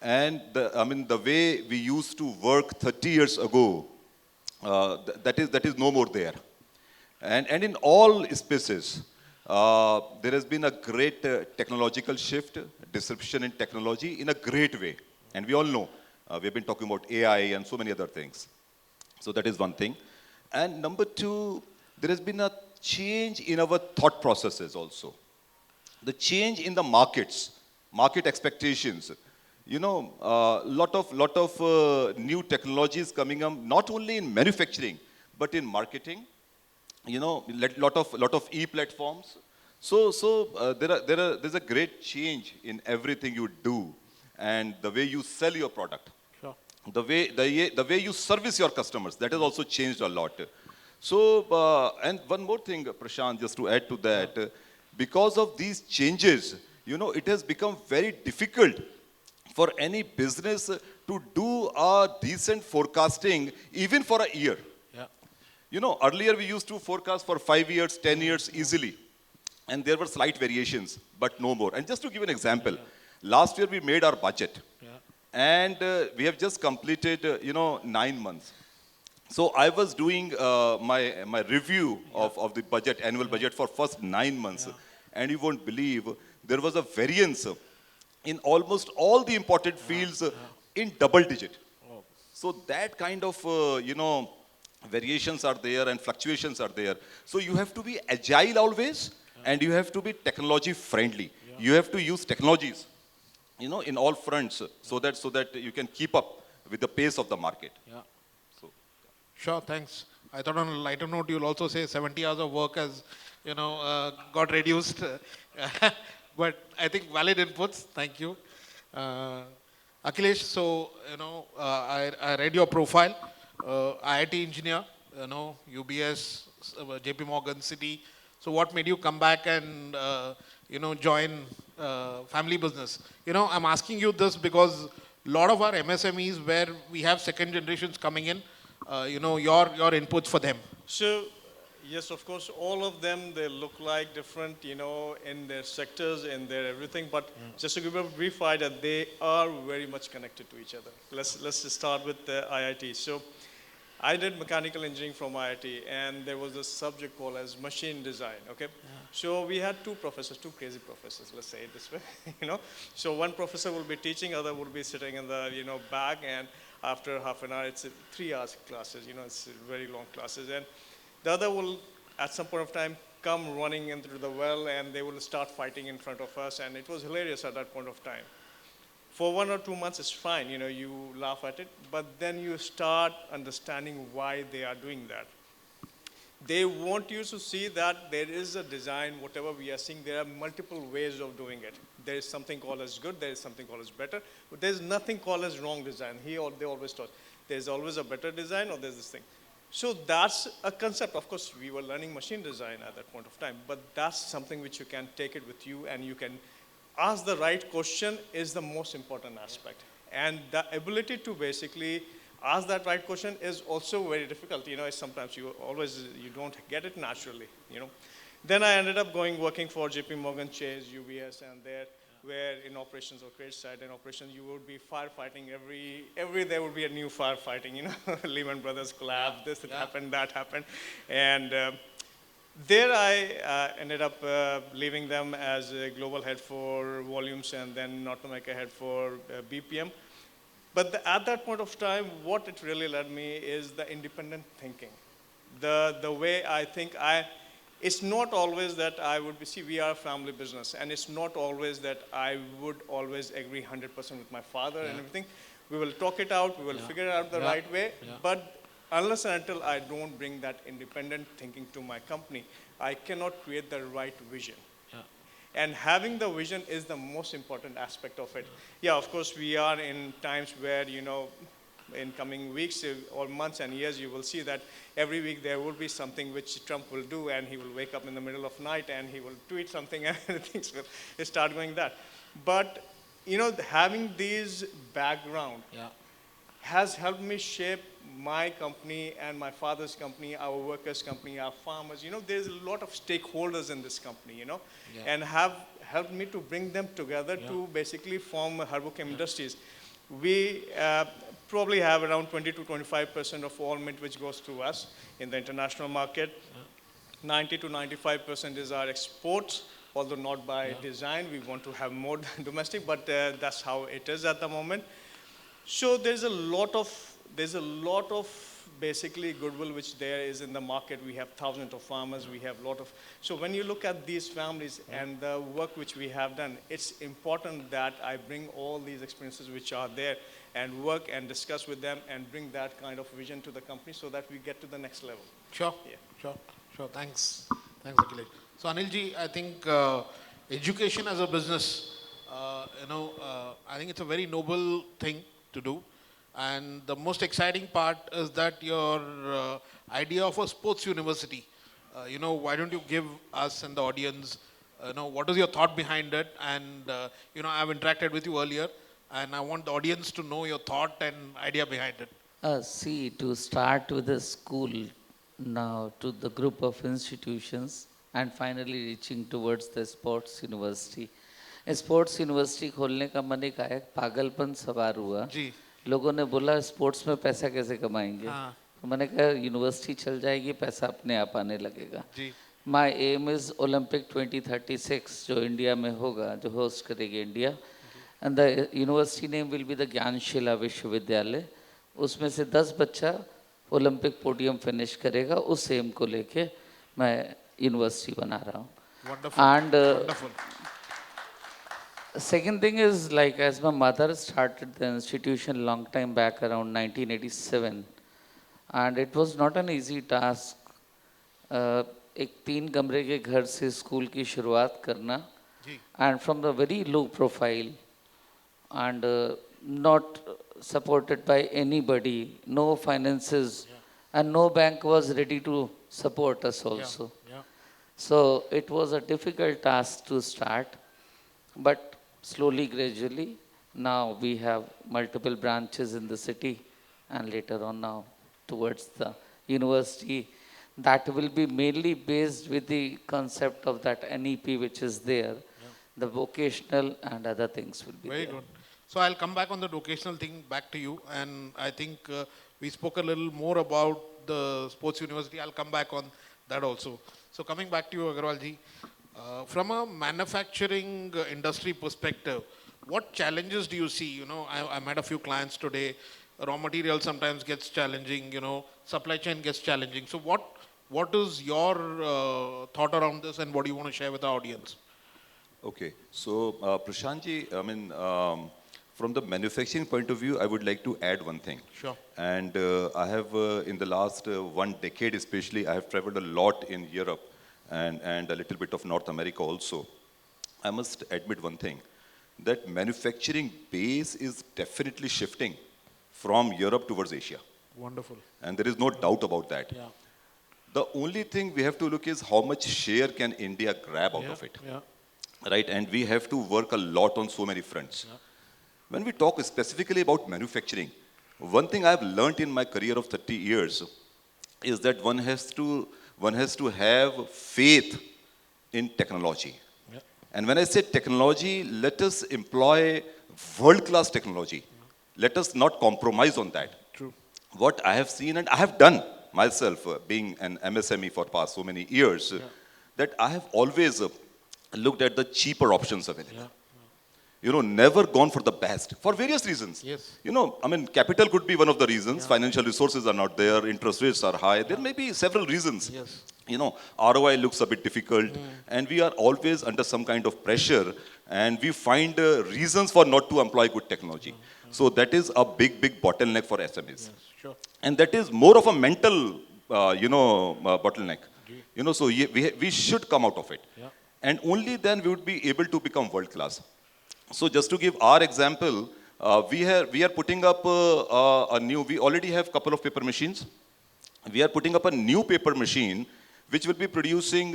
And the way we used to work 30 years ago, that is no more there. And in all spaces, there has been a great technological shift, disruption in technology in a great way. And we all know, we've been talking about AI and so many other things. So that is one thing. And number two, there has been a change in our thought processes also. The change in the markets, market expectations. You know, lot of new technologies coming up, not only in manufacturing, but in marketing. You know, lot of e-platforms. So there's a great change in everything you do, and the way you sell your product, Sure. the way you service your customers. That has also changed a lot. So and one more thing, Prashant, just to add to that, because of these changes, you know, it has become very difficult for any business to do a decent forecasting even for a year. Yeah. You know, earlier we used to forecast for 5 years, 10 years easily. And there were slight variations, but no more. And just to give an example, last year we made our budget. Yeah. And we have just completed, 9 months. So I was doing my review of the budget, annual budget for first 9 months. And you won't believe, there was a variance in almost all the important fields in double digit. Oh. So that kind of, variations are there and fluctuations are there. So you have to be agile always, and you have to be technology friendly. You have to use technologies, in all fronts, so that you can keep up with the pace of the market. Yeah. So, Sure, thanks. I thought on a lighter note, you'll also say 70 hours of work has, got reduced. But I think valid inputs. Thank you. Akhilesh, so, I read your profile. IIT engineer, UBS, JP Morgan, Citi. So what made you come back and, join family business? I'm asking you this because a lot of our MSMEs where we have second generations coming in, your inputs for them. So, yes, of course, all of them, they look like different, in their sectors, in their everything. But just to give a brief idea, they are very much connected to each other. Let's just start with the IIT. So, I did mechanical engineering from IIT, and there was a subject called as machine design, okay? So we had two professors, two crazy professors, let's say it this way, So one professor will be teaching, other will be sitting in the, back, and after half an hour, it's 3 hours classes, it's very long classes. And the other will, at some point of time, come running into the well and they will start fighting in front of us, and it was hilarious at that point of time. For 1 or 2 months, it's fine, you laugh at it, but then you start understanding why they are doing that. They want you to see that there is a design, whatever we are seeing, there are multiple ways of doing it. There is something called as good, there is something called as better, but there's nothing called as wrong design. They always taught, there's always a better design or there's this thing. So that's a concept. Of course, we were learning machine design at that point of time, but that's something which you can take it with you and you can ask the right question is the most important aspect. And the ability to basically ask that right question is also very difficult. Sometimes you don't get it naturally. Then I ended up working for JP Morgan Chase, UBS, and there, where in operations or credit side and operations, you would be firefighting every there would be a new firefighting, Lehman Brothers collapsed, this happened, that happened. And there I ended up leaving them as a global head for volumes and then North America head for BPM. But at that point of time, what it really led me is the independent thinking. The way I think it's not always that I would we are a family business, and it's not always that I would always agree 100% with my father and everything. We will talk it out, we will figure it out the right way, but unless and until I don't bring that independent thinking to my company, I cannot create the right vision. And having the vision is the most important aspect of it. Yeah, of course, we are in times where, in coming weeks or months and years, you will see that every week there will be something which Trump will do, and he will wake up in the middle of night and he will tweet something and things will start going that. But, having these background has helped me shape my company and my father's company, our workers' company, our farmers. There's a lot of stakeholders in this company, and have helped me to bring them together to basically form Herbochem Industries. We probably have around 20 to 25% of all mint which goes through us in the international market. 90 to 95% is our exports, although not by design. We want to have more domestic, but that's how it is at the moment. So there's a lot of basically goodwill which there is in the market. We have thousands of farmers, we have a lot of, so when you look at these families and the work which we have done, it's important that I bring all these experiences which are there and work and discuss with them and bring that kind of vision to the company so that we get to the next level. Sure, sure. Thanks, Akhilesh. So Anilji, I think education as a business, I think it's a very noble thing to do. And the most exciting part is that your idea of a sports university, why don't you give us and the audience, what is your thought behind it? And, I've interacted with you earlier, and I want the audience to know your thought and idea behind it. See, to start with the school, now to the group of institutions, and finally reaching towards the sports university. Sports university खोलने का मन एक आया, पागलपन सवार हुआ जी। लोगों ने बोला स्पोर्ट्स में पैसा कैसे कमाएंगे, तो मैंने कहा यूनिवर्सिटी चल जाएगी, पैसा अपने आप आने लगेगा। माय एम इज़ ओलंपिक 2036 जो इंडिया में होगा, जो होस्ट करेगी India, and the university name will be the Gyanshila Vishwavidyalaya. उसमें से 10 बच्चा ओलंपिक पोडियम फिनिश करेगा, उस एम को लेके मैं यूनिवर्सिटी बना रहा हूँ। And second thing is, like, as my mother started the institution long time back around 1987, and it was not an easy task. एक 3 कमरे के घर से स्कूल की शुरुआत करना, and from the very low profile, and not supported by anybody, no finances, and no bank was ready to support us also. So it was a difficult task to start, but slowly, gradually, now we have multiple branches in the city, and later on now towards the university that will be mainly based with the concept of that NEP which is there. The vocational and other things will be very there. good. So I'll come back on the vocational thing back to you, and I think we spoke a little more about the sports university. I'll come back on that also. So coming back to you, Agarwal ji, from a manufacturing industry perspective, what challenges do you see? I met a few clients today. Raw material sometimes gets challenging, supply chain gets challenging. So What is your thought around this and what do you want to share with the audience? Okay, so Prashantji, I mean, from the manufacturing point of view, I would like to add one thing. Sure. And I have, in the last 1 decade especially, I have traveled a lot in Europe and a little bit of North America also. I must admit one thing, that manufacturing base is definitely shifting from Europe towards Asia. Wonderful. And there is no doubt about that. Yeah. The only thing we have to look is how much share can India grab out of it. Yeah. Right? And we have to work a lot on so many fronts. Yeah. When we talk specifically about manufacturing, one thing I've learned in my career of 30 years is that one has to have faith in technology. Yeah. And when I say technology, let us employ world-class technology. Yeah. Let us not compromise on that. True. What I have seen, and I have done myself, being an MSME for past so many years, that I have always looked at the cheaper options available. Yeah. You know, never gone for the best for various reasons. Yes. You know, I mean, capital could be one of the reasons. Yeah. Financial resources are not there. Interest rates are high. Yeah. There may be several reasons. Yes. You know, ROI looks a bit difficult, and we are always under some kind of pressure, and we find reasons for not to employ good technology. So that is a big bottleneck for SMEs. Yes, sure. And that is more of a mental, bottleneck. You know, so we should come out of it. Yeah. And only then we would be able to become world class. So just to give our example, we are putting up we already have a couple of paper machines. We are putting up a new paper machine which will be producing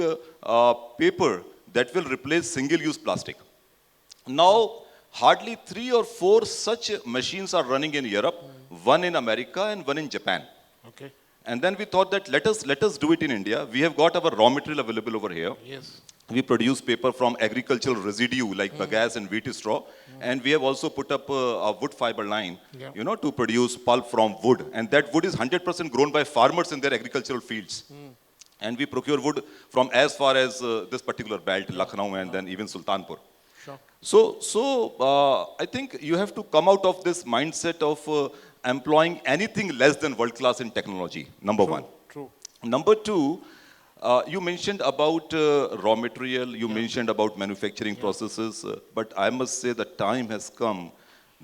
paper that will replace single-use plastic. Now, hardly 3 or 4 such machines are running in Europe, one in America and one in Japan. Okay. And then we thought that let us do it in India. We have got our raw material available over here. Yes. We produce paper from agricultural residue like bagasse and wheat straw. And we have also put up a wood fiber line, you know, to produce pulp from wood. And that wood is 100% grown by farmers in their agricultural fields. And we procure wood from as far as this particular belt, Lucknow and then even Sultanpur. Sure. So I think you have to come out of this mindset of employing anything less than world class in technology, number one. True. Number two, you mentioned about raw material, you mentioned about manufacturing processes, but I must say the time has come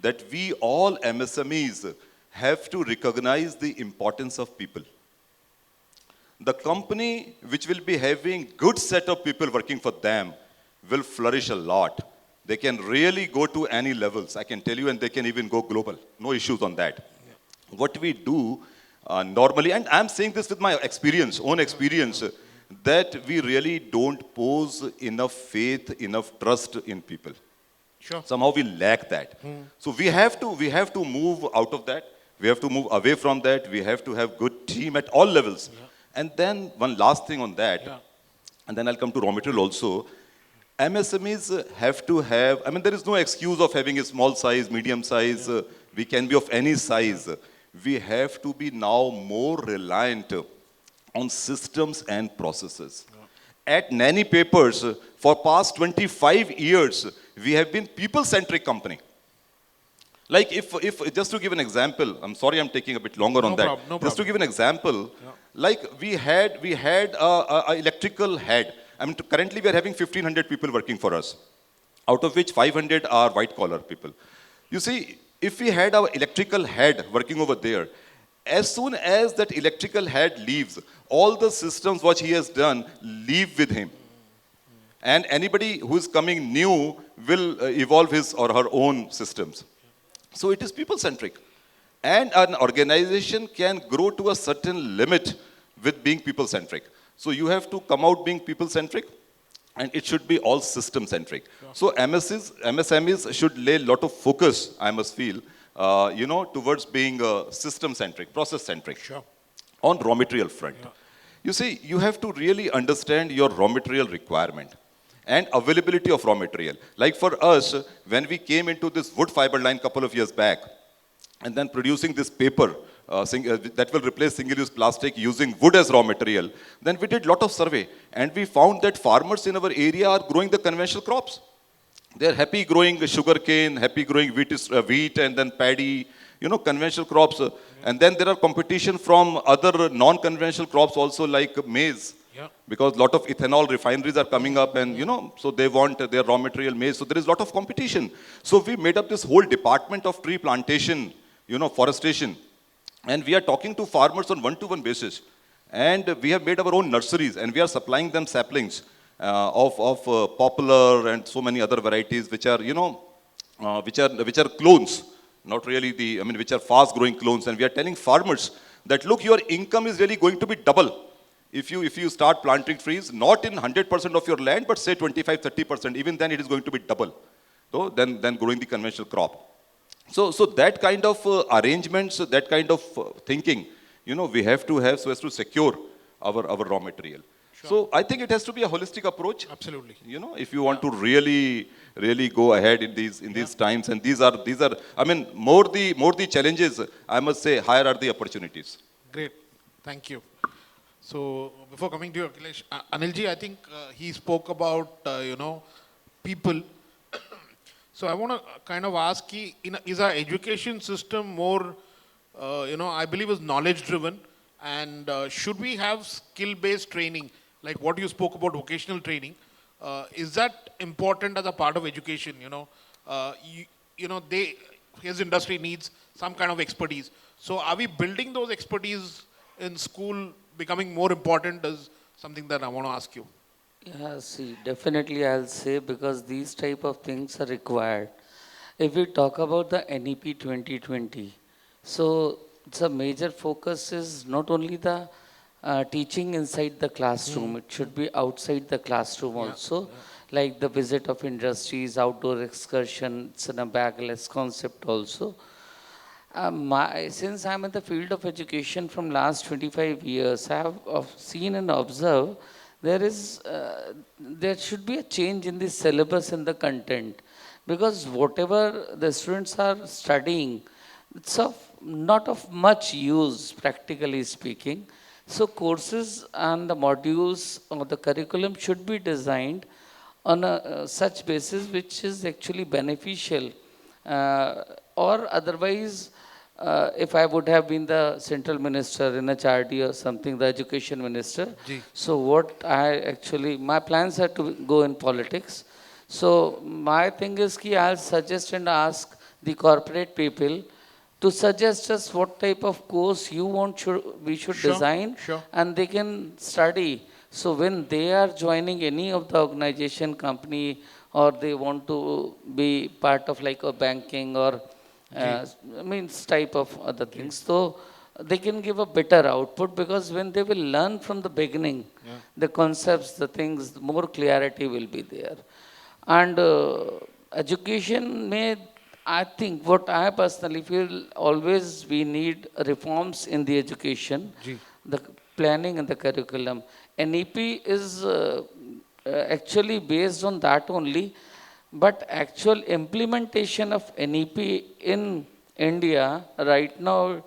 that we all MSMEs have to recognize the importance of people. The company which will be having good set of people working for them will flourish a lot. They can really go to any levels, I can tell you, and they can even go global. No issues on that. Yeah. What we do normally, and I'm saying this with my experience, own experience, that we really don't pose enough faith, enough trust in people. Sure. Somehow we lack that. So we have to move out of that. We have to move away from that. We have to have good team at all levels. Yeah. And then one last thing on that, and then I'll come to raw material also. MSMEs have to have, I mean, there is no excuse of having a small size, medium size. We can be of any size. We have to be now more reliant on systems and processes. At Nanny Papers, for past 25 years, we have been people-centric company. Like if just to give an example, I'm sorry I'm taking a bit longer on that. No problem. Just to give an example, like we had a electrical head. I mean, currently we are having 1,500 people working for us, out of which 500 are white-collar people. You see, if we had our electrical head working over there, as soon as that electrical head leaves, all the systems what he has done leave with him. And anybody who is coming new will evolve his or her own systems. So it is people-centric. And an organization can grow to a certain limit with being people-centric. So you have to come out being people-centric, and it should be all system-centric. Sure. So MSMEs should lay a lot of focus, I must feel, towards being system-centric, process-centric. Sure. On raw material front. Yeah. You see, you have to really understand your raw material requirement and availability of raw material. Like for us, when we came into this wood fiber line a couple of years back, and then producing this paper that will replace single-use plastic using wood as raw material, then we did a lot of survey, and we found that farmers in our area are growing the conventional crops. They're happy growing sugarcane, happy growing wheat and then paddy, conventional crops. And then there are competition from other non-conventional crops also like maize. Yeah. Because a lot of ethanol refineries are coming up and, so they want their raw material maize. So there is a lot of competition. So we made up this whole department of tree plantation, forestation. And we are talking to farmers on one-to-one basis. And we have made our own nurseries and we are supplying them saplings of popular and so many other varieties which are, which are clones, not really which are fast-growing clones. And we are telling farmers that, look, your income is really going to be double if you start planting trees, not in 100% of your land, but say 25, 30%. Even then, it is going to be double, so than growing the conventional crop. So that kind of arrangements, that kind of thinking, we have to have so as to secure our raw material. Sure. So I think it has to be a holistic approach. Absolutely. If you want to really go ahead in these times, and these are more the challenges, I must say, higher are the opportunities. Great. Thank you. So before coming to you, Akhilesh, Anilji, I think he spoke about, people. So I want to kind of ask, is our education system more, I believe is knowledge driven, and should we have skill-based training, like what you spoke about vocational training? Is that important as a part of education? His industry needs some kind of expertise. So are we building those expertise in school becoming more important is something that I want to ask you. Yeah, see, definitely I'll say because these type of things are required. If we talk about the NEP 2020, so the major focus is not only the teaching inside the classroom, it should be outside the classroom also, like the visit of industries, outdoor excursions, and a bagless concept also. Since I'm in the field of education from last 25 years, I have seen and observed there should be a change in the syllabus and the content, because whatever the students are studying, it's not of much use practically speaking. So courses and the modules or the curriculum should be designed on a such basis which is actually beneficial, or otherwise if I would have been the central minister in HRD or something, the education minister. So my plans are to go in politics. So my thing is I'll suggest and ask the corporate people to suggest us what type of course you want we should design, and they can study. So when they are joining any of the organization, company, or they want to be part of like a banking or type of other things. So they can give a better output, because when they will learn from the beginning, the concepts, the things, more clarity will be there. And education I think what I personally feel, always we need reforms in the education, the planning and the curriculum. NEP is actually based on that only, but actual implementation of NEP in India right now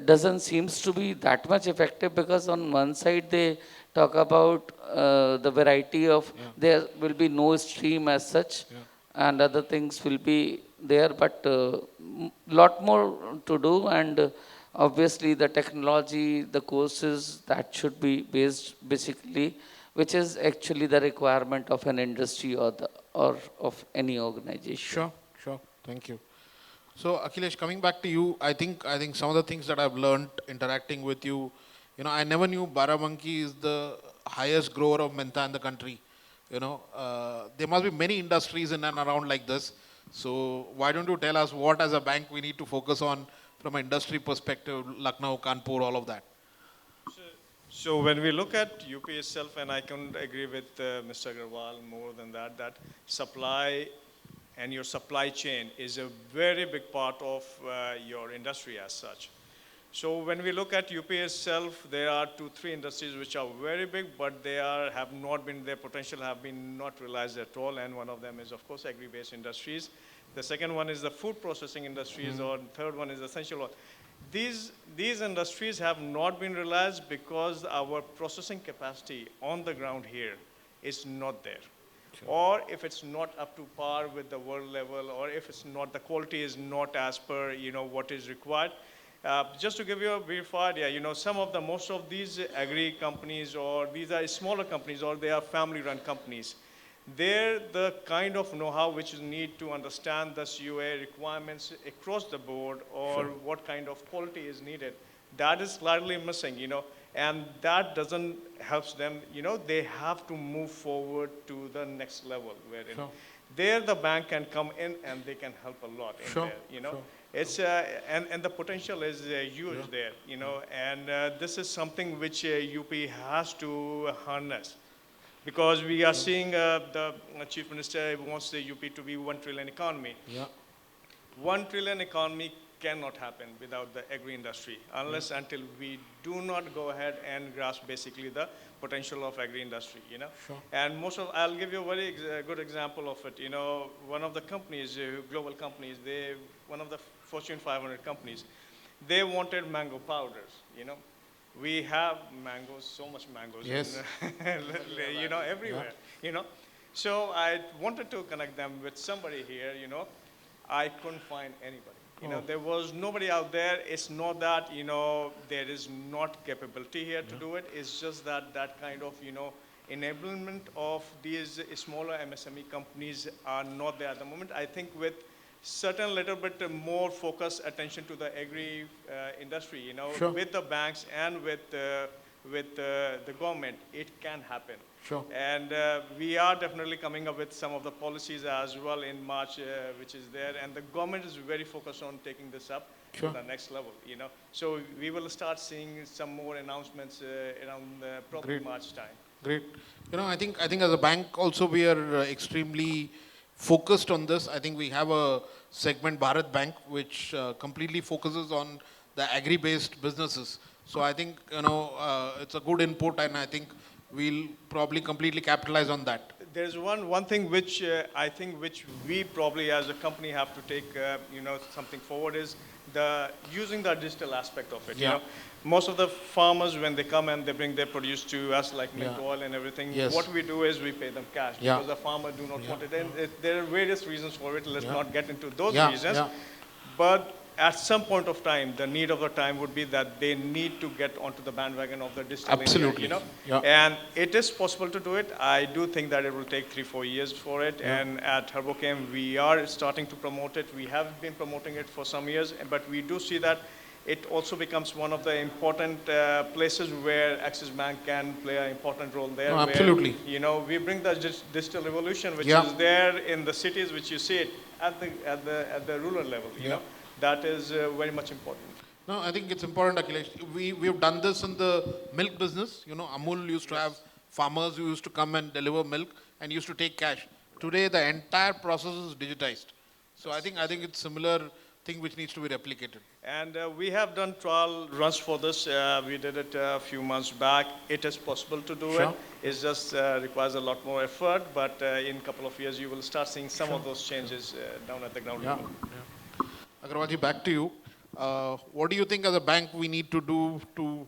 doesn't seems to be that much effective, because on one side they talk about the variety of, there will be no stream as such, and other things will be there, but lot more to do, and obviously the technology, the courses that should be based basically, which is actually the requirement of an industry or of any organization. Sure. Thank you. So Akhilesh, coming back to you, I think some of the things that I've learned interacting with you, I never knew Barabanki is the highest grower of menta in the country. There must be many industries in and around like this. So why don't you tell us what as a bank we need to focus on from an industry perspective, Lucknow, Kanpur, all of that? So when we look at UP itself, and I can agree with Mr. Agarwal more than that supply and your supply chain is a very big part of your industry as such. So when we look at UP itself, there are 2-3 industries which are very big, but their potential have been not realized at all. And one of them is, of course, agri-based industries. The second one is the food processing industries, or the third one is essential oil. These industries have not been realized because our processing capacity on the ground here is not there. or if it's not up to par with the world level, or if it's not, the quality is not as per, what is required. Just to give you a brief idea, most of these agri companies, or these are smaller companies, or they are family-run companies. They're the kind of know-how which you need to understand the CUA requirements across the board, or what kind of quality is needed. That is slightly missing, and that doesn't help them. They have to move forward to the next level, wherein there the bank can come in and they can help a lot in there. It's and the potential is huge there, and this is something which UP has to harness, because we are seeing the Chief Minister wants the UP to be 1 trillion economy. 1 trillion economy cannot happen without the agri-industry, unless until we do not go ahead and grasp basically the potential of agri-industry, And I'll give you a very good example of it. One of the companies, global companies, one of the Fortune 500 companies, they wanted mango powders, We have mangoes, so much mangoes, everywhere, So I wanted to connect them with somebody here, I couldn't find anybody. There was nobody out there. It's not that, there is not capability here to do it. It's just that kind of, enablement of these smaller MSME companies are not there at the moment. I think with certain little bit more focus attention to the agri industry, with the banks and with the government, it can happen. And we are definitely coming up with some of the policies as well in March, which is there. And the government is very focused on taking this up to the next level, So we will start seeing some more announcements around probably March time. Great. I think as a bank also we are extremely focused on this. I think we have a segment, Bharat Bank, which completely focuses on the agri-based businesses. So I think, it's a good input, and I think we'll probably completely capitalize on that. There's one thing which I think which we probably as a company have to take, something forward, is using the digital aspect of it. Most of the farmers, when they come and they bring their produce to us, like milk, oil and everything, what we do is we pay them cash, because the farmer do not want it. And there are various reasons for it. Let's not get into those reasons. But at some point of time, the need of the time would be that they need to get onto the bandwagon of the digital India, And it is possible to do it. I do think that it will take 3-4 years for it. And at Herbochem, we are starting to promote it. We have been promoting it for some years, but we do see that it also becomes one of the important places where Axis Bank can play an important role there. Absolutely. Where, we bring the digital revolution, which is there in the cities, which you see it at the rural level, That is very much important. No, I think it's important, Akhilesh. We've done this in the milk business. Amul used to have farmers who used to come and deliver milk and used to take cash. Today, the entire process is digitized. So I think it's similar thing which needs to be replicated. And we have done trial runs for this. We did it a few months back. It is possible to do it. It just requires a lot more effort. But in a couple of years, you will start seeing some of those changes down at the ground level. Agrawalji, back to you. What do you think as a bank we need to do to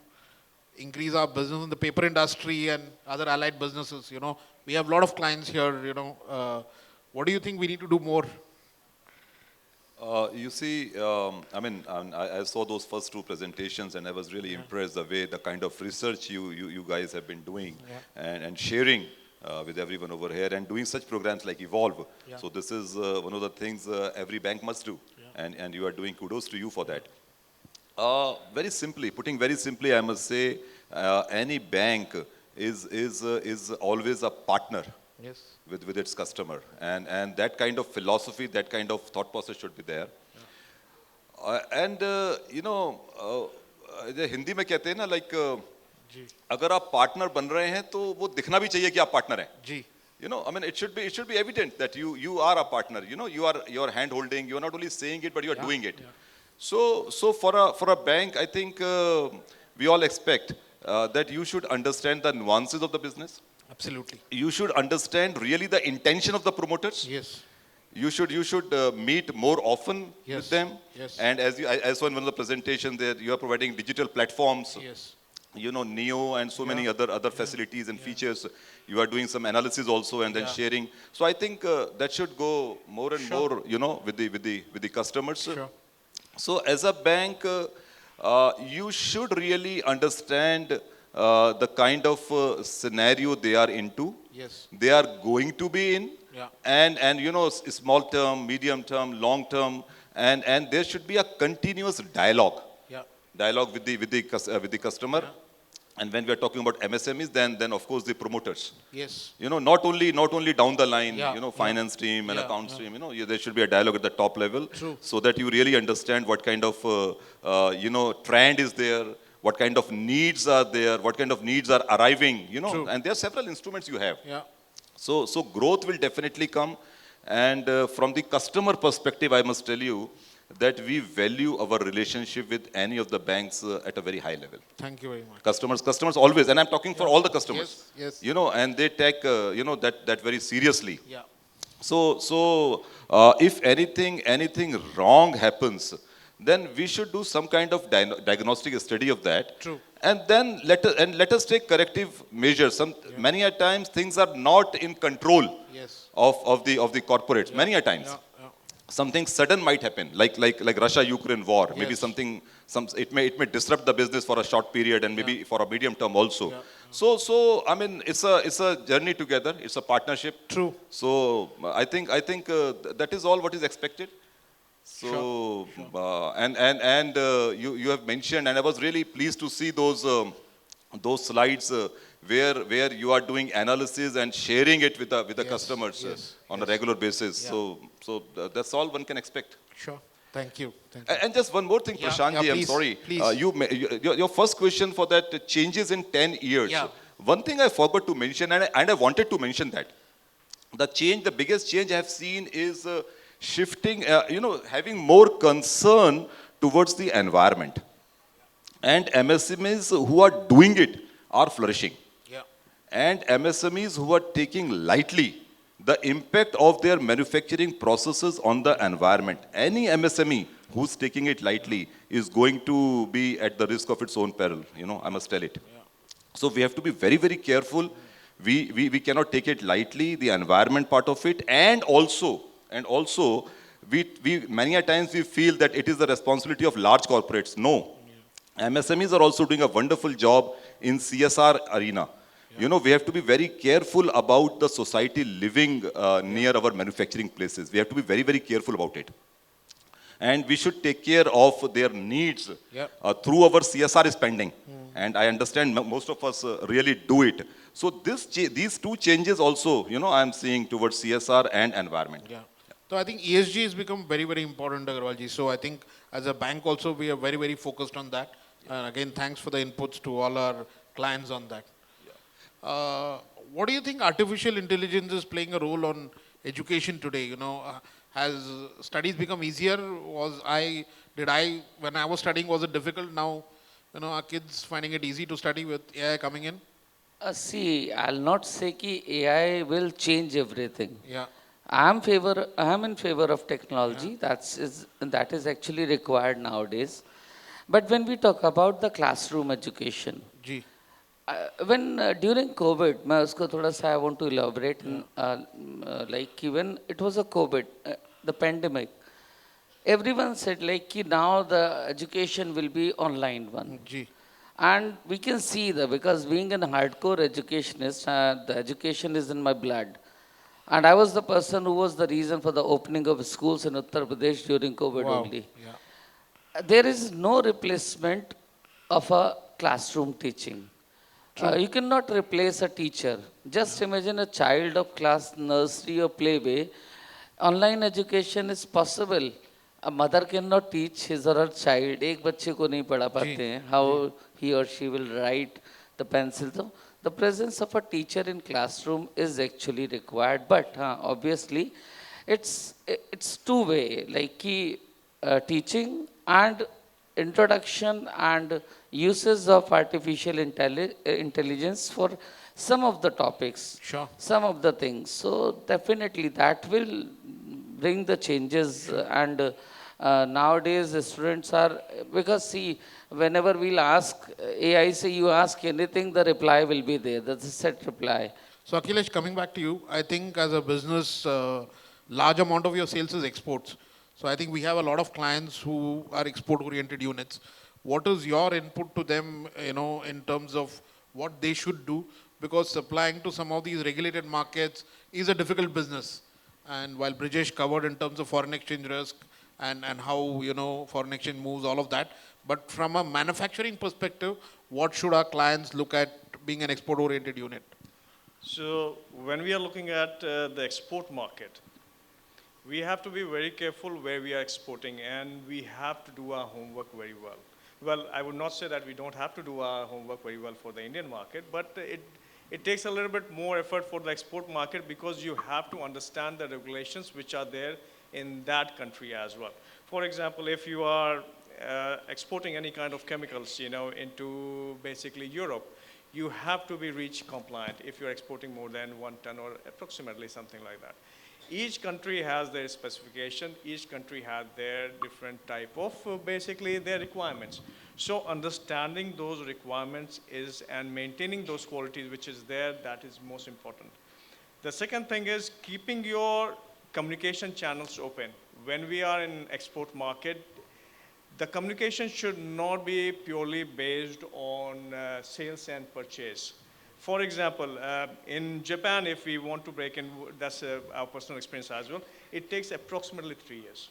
increase our business in the paper industry and other allied businesses? We have a lot of clients here, what do you think we need to do more? You see, I saw those first two presentations and I was really impressed the way, the kind of research you guys have been doing and sharing with everyone over here and doing such programs like Evolve. So this is one of the things every bank must do. And you are doing, kudos to you for that. Putting very simply, I must say, any bank is always a partner with its customer. And that kind of philosophy, that kind of thought process should be there. Hindi में कहते हैं ना, like, अगर आप partner बन रहे हैं तो वो दिखना भी चाहिए कि आप partner हैं. It should be evident that you are a partner. You are hand holding. You are not only saying it, but you are doing it. So for a bank, I think we all expect that you should understand the nuances of the business. Absolutely. You should understand really the intention of the promoters. Yes. You should meet more often with them. Yes. And as I saw in one of the presentations there, you are providing digital platforms. Yes. Neo and so many other facilities and features. You are doing some analysis also and then sharing. So I think that should go more and more, with the customers. Sure. So as a bank, you should really understand the kind of scenario they are into. Yes. They are going to be in, Yeah. and small term, medium term, long term, and there should be a continuous dialogue Yeah. with the customer. And when we are talking about MSMEs, then of course the promoters. Yes. Not only down the line, finance team and Yeah, accounts team. There should be a dialogue at the top level, True. so that you really understand what kind of trend is there, what kind of needs are there, what kind of needs are arriving. True. And there are several instruments you have. Yeah. So growth will definitely come. And from the customer perspective, I must tell you that we value our relationship with any of the banks at a very high level. Thank you very much. Customers always, and I'm talking for all the customers. Yes. And they take that very seriously. Yeah. So if anything wrong happens, then we should do some kind of diagnostic study of that. True. And then let us take corrective measures. Many a times things are not in control Yes. of the corporates. Many a times. Yeah. Something sudden might happen, like Russia-Ukraine war. Maybe Yes. it may disrupt the business for a short period and maybe for a medium term also. Yeah. So I mean, it's a journey together. It's a partnership. True. So I think that is all what is expected. So you have mentioned, and I was really pleased to see those slides where you are doing analysis and sharing it with the customers on a regular basis. Yeah. So that's all one can expect. Sure. Thank you. And just one more thing, Yeah, Prashant ji, I'm please, sorry. please. Your first question for that changes in 10 years. Yeah. One thing I forgot to mention, and I wanted to mention that. The biggest change I have seen is shifting, having more concern towards the environment. And MSMEs who are doing it are flourishing. Yeah. And MSMEs who are taking lightly the impact of their manufacturing processes on the environment. Any MSME who's taking it lightly is going to be at the risk of its own peril. I must tell it. Yeah. So we have to be very, very careful. We cannot take it lightly, the environment part of it, and also we many a times we feel that it is the responsibility of large corporates. No. MSMEs are also doing a wonderful job in CSR arena. We have to be very careful about the society living near our manufacturing places. We have to be very, very careful about it. And we should take care of their needs through our CSR spending. And I understand most of us really do it. So these two changes also, I'm seeing towards CSR and environment. Yeah. So I think ESG has become very, very important, Agarwalji. So I think as a bank also, we are very, very focused on that. And again, thanks for the inputs to all our clients on that. What do you think artificial intelligence is playing a role on education today? Has studies become easier? When I was studying, was it difficult? Now, are kids finding it easy to study with AI coming in? See, I'll not say कि AI will change everything. Yeah. I am in favor of technology. That is actually required nowadays. But when we talk about the classroom education, Ji. when during COVID, I want to elaborate. Like even it was a COVID, the pandemic. Everyone said now the education will be online one. Ji. And we can see that because being a hardcore educationist, the education is in my blood. And I was the person who was the reason for the opening of schools in Uttar Pradesh during COVID only. Yeah. There is no replacement of a classroom teaching. You cannot replace a teacher. Just imagine a child of class nursery or playway. Online education is possible. A mother cannot teach his or her child. एक बच्चे को नहीं पढ़ा पाते हैं. How he or she will write the pencil. So the presence of a teacher in classroom is actually required. But obviously, it's two-way. Teaching and introduction and uses of artificial intelligence for some of the topics, Sure. some of the things. So definitely that will bring the changes and Nowadays, the students are, because see, whenever we'll ask AI, say you ask anything, the reply will be there. That's a set reply. So Akhilesh, coming back to you, I think as a business, large amount of your sales is exports. So I think we have a lot of clients who are export-oriented units. What is your input to them, in terms of what they should do? Because supplying to some of these regulated markets is a difficult business. And while Brijesh covered in terms of foreign exchange risk and how, foreign exchange moves, all of that. But from a manufacturing perspective, what should our clients look at being an export-oriented unit? So when we are looking at the export market, we have to be very careful where we are exporting, and we have to do our homework very well. Well, I would not say that we don't have to do our homework very well for the Indian market, but it takes a little bit more effort for the export market because you have to understand the regulations which are there in that country as well. For example, if you are exporting any kind of chemicals, into basically Europe, you have to be REACH compliant if you're exporting more than 1 ton or approximately something like that. Each country has their specification, each country has their different type of basically their requirements. So understanding those requirements and maintaining those qualities which is there, that is most important. The second thing is keeping your communication channels open. When we are in export market, the communication should not be purely based on sales and purchase. For example, in Japan, if we want to break in, that's our personal experience as well, it takes approximately 3 years.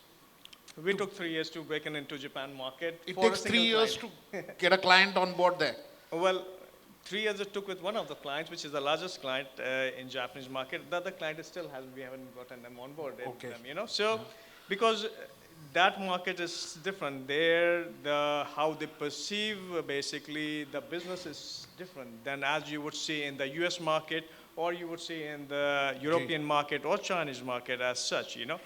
We took 3 years to break into Japan market. It takes 3 years to get a client on board there. Well, 3 years it took with one of the clients, which is the largest client in Japanese market. The other client still we haven't gotten them on board. Okay. So, because that market is different. There, how they perceive basically the business is different than as you would see in the US market, or you would see in the European market or Chinese market as such, Sure.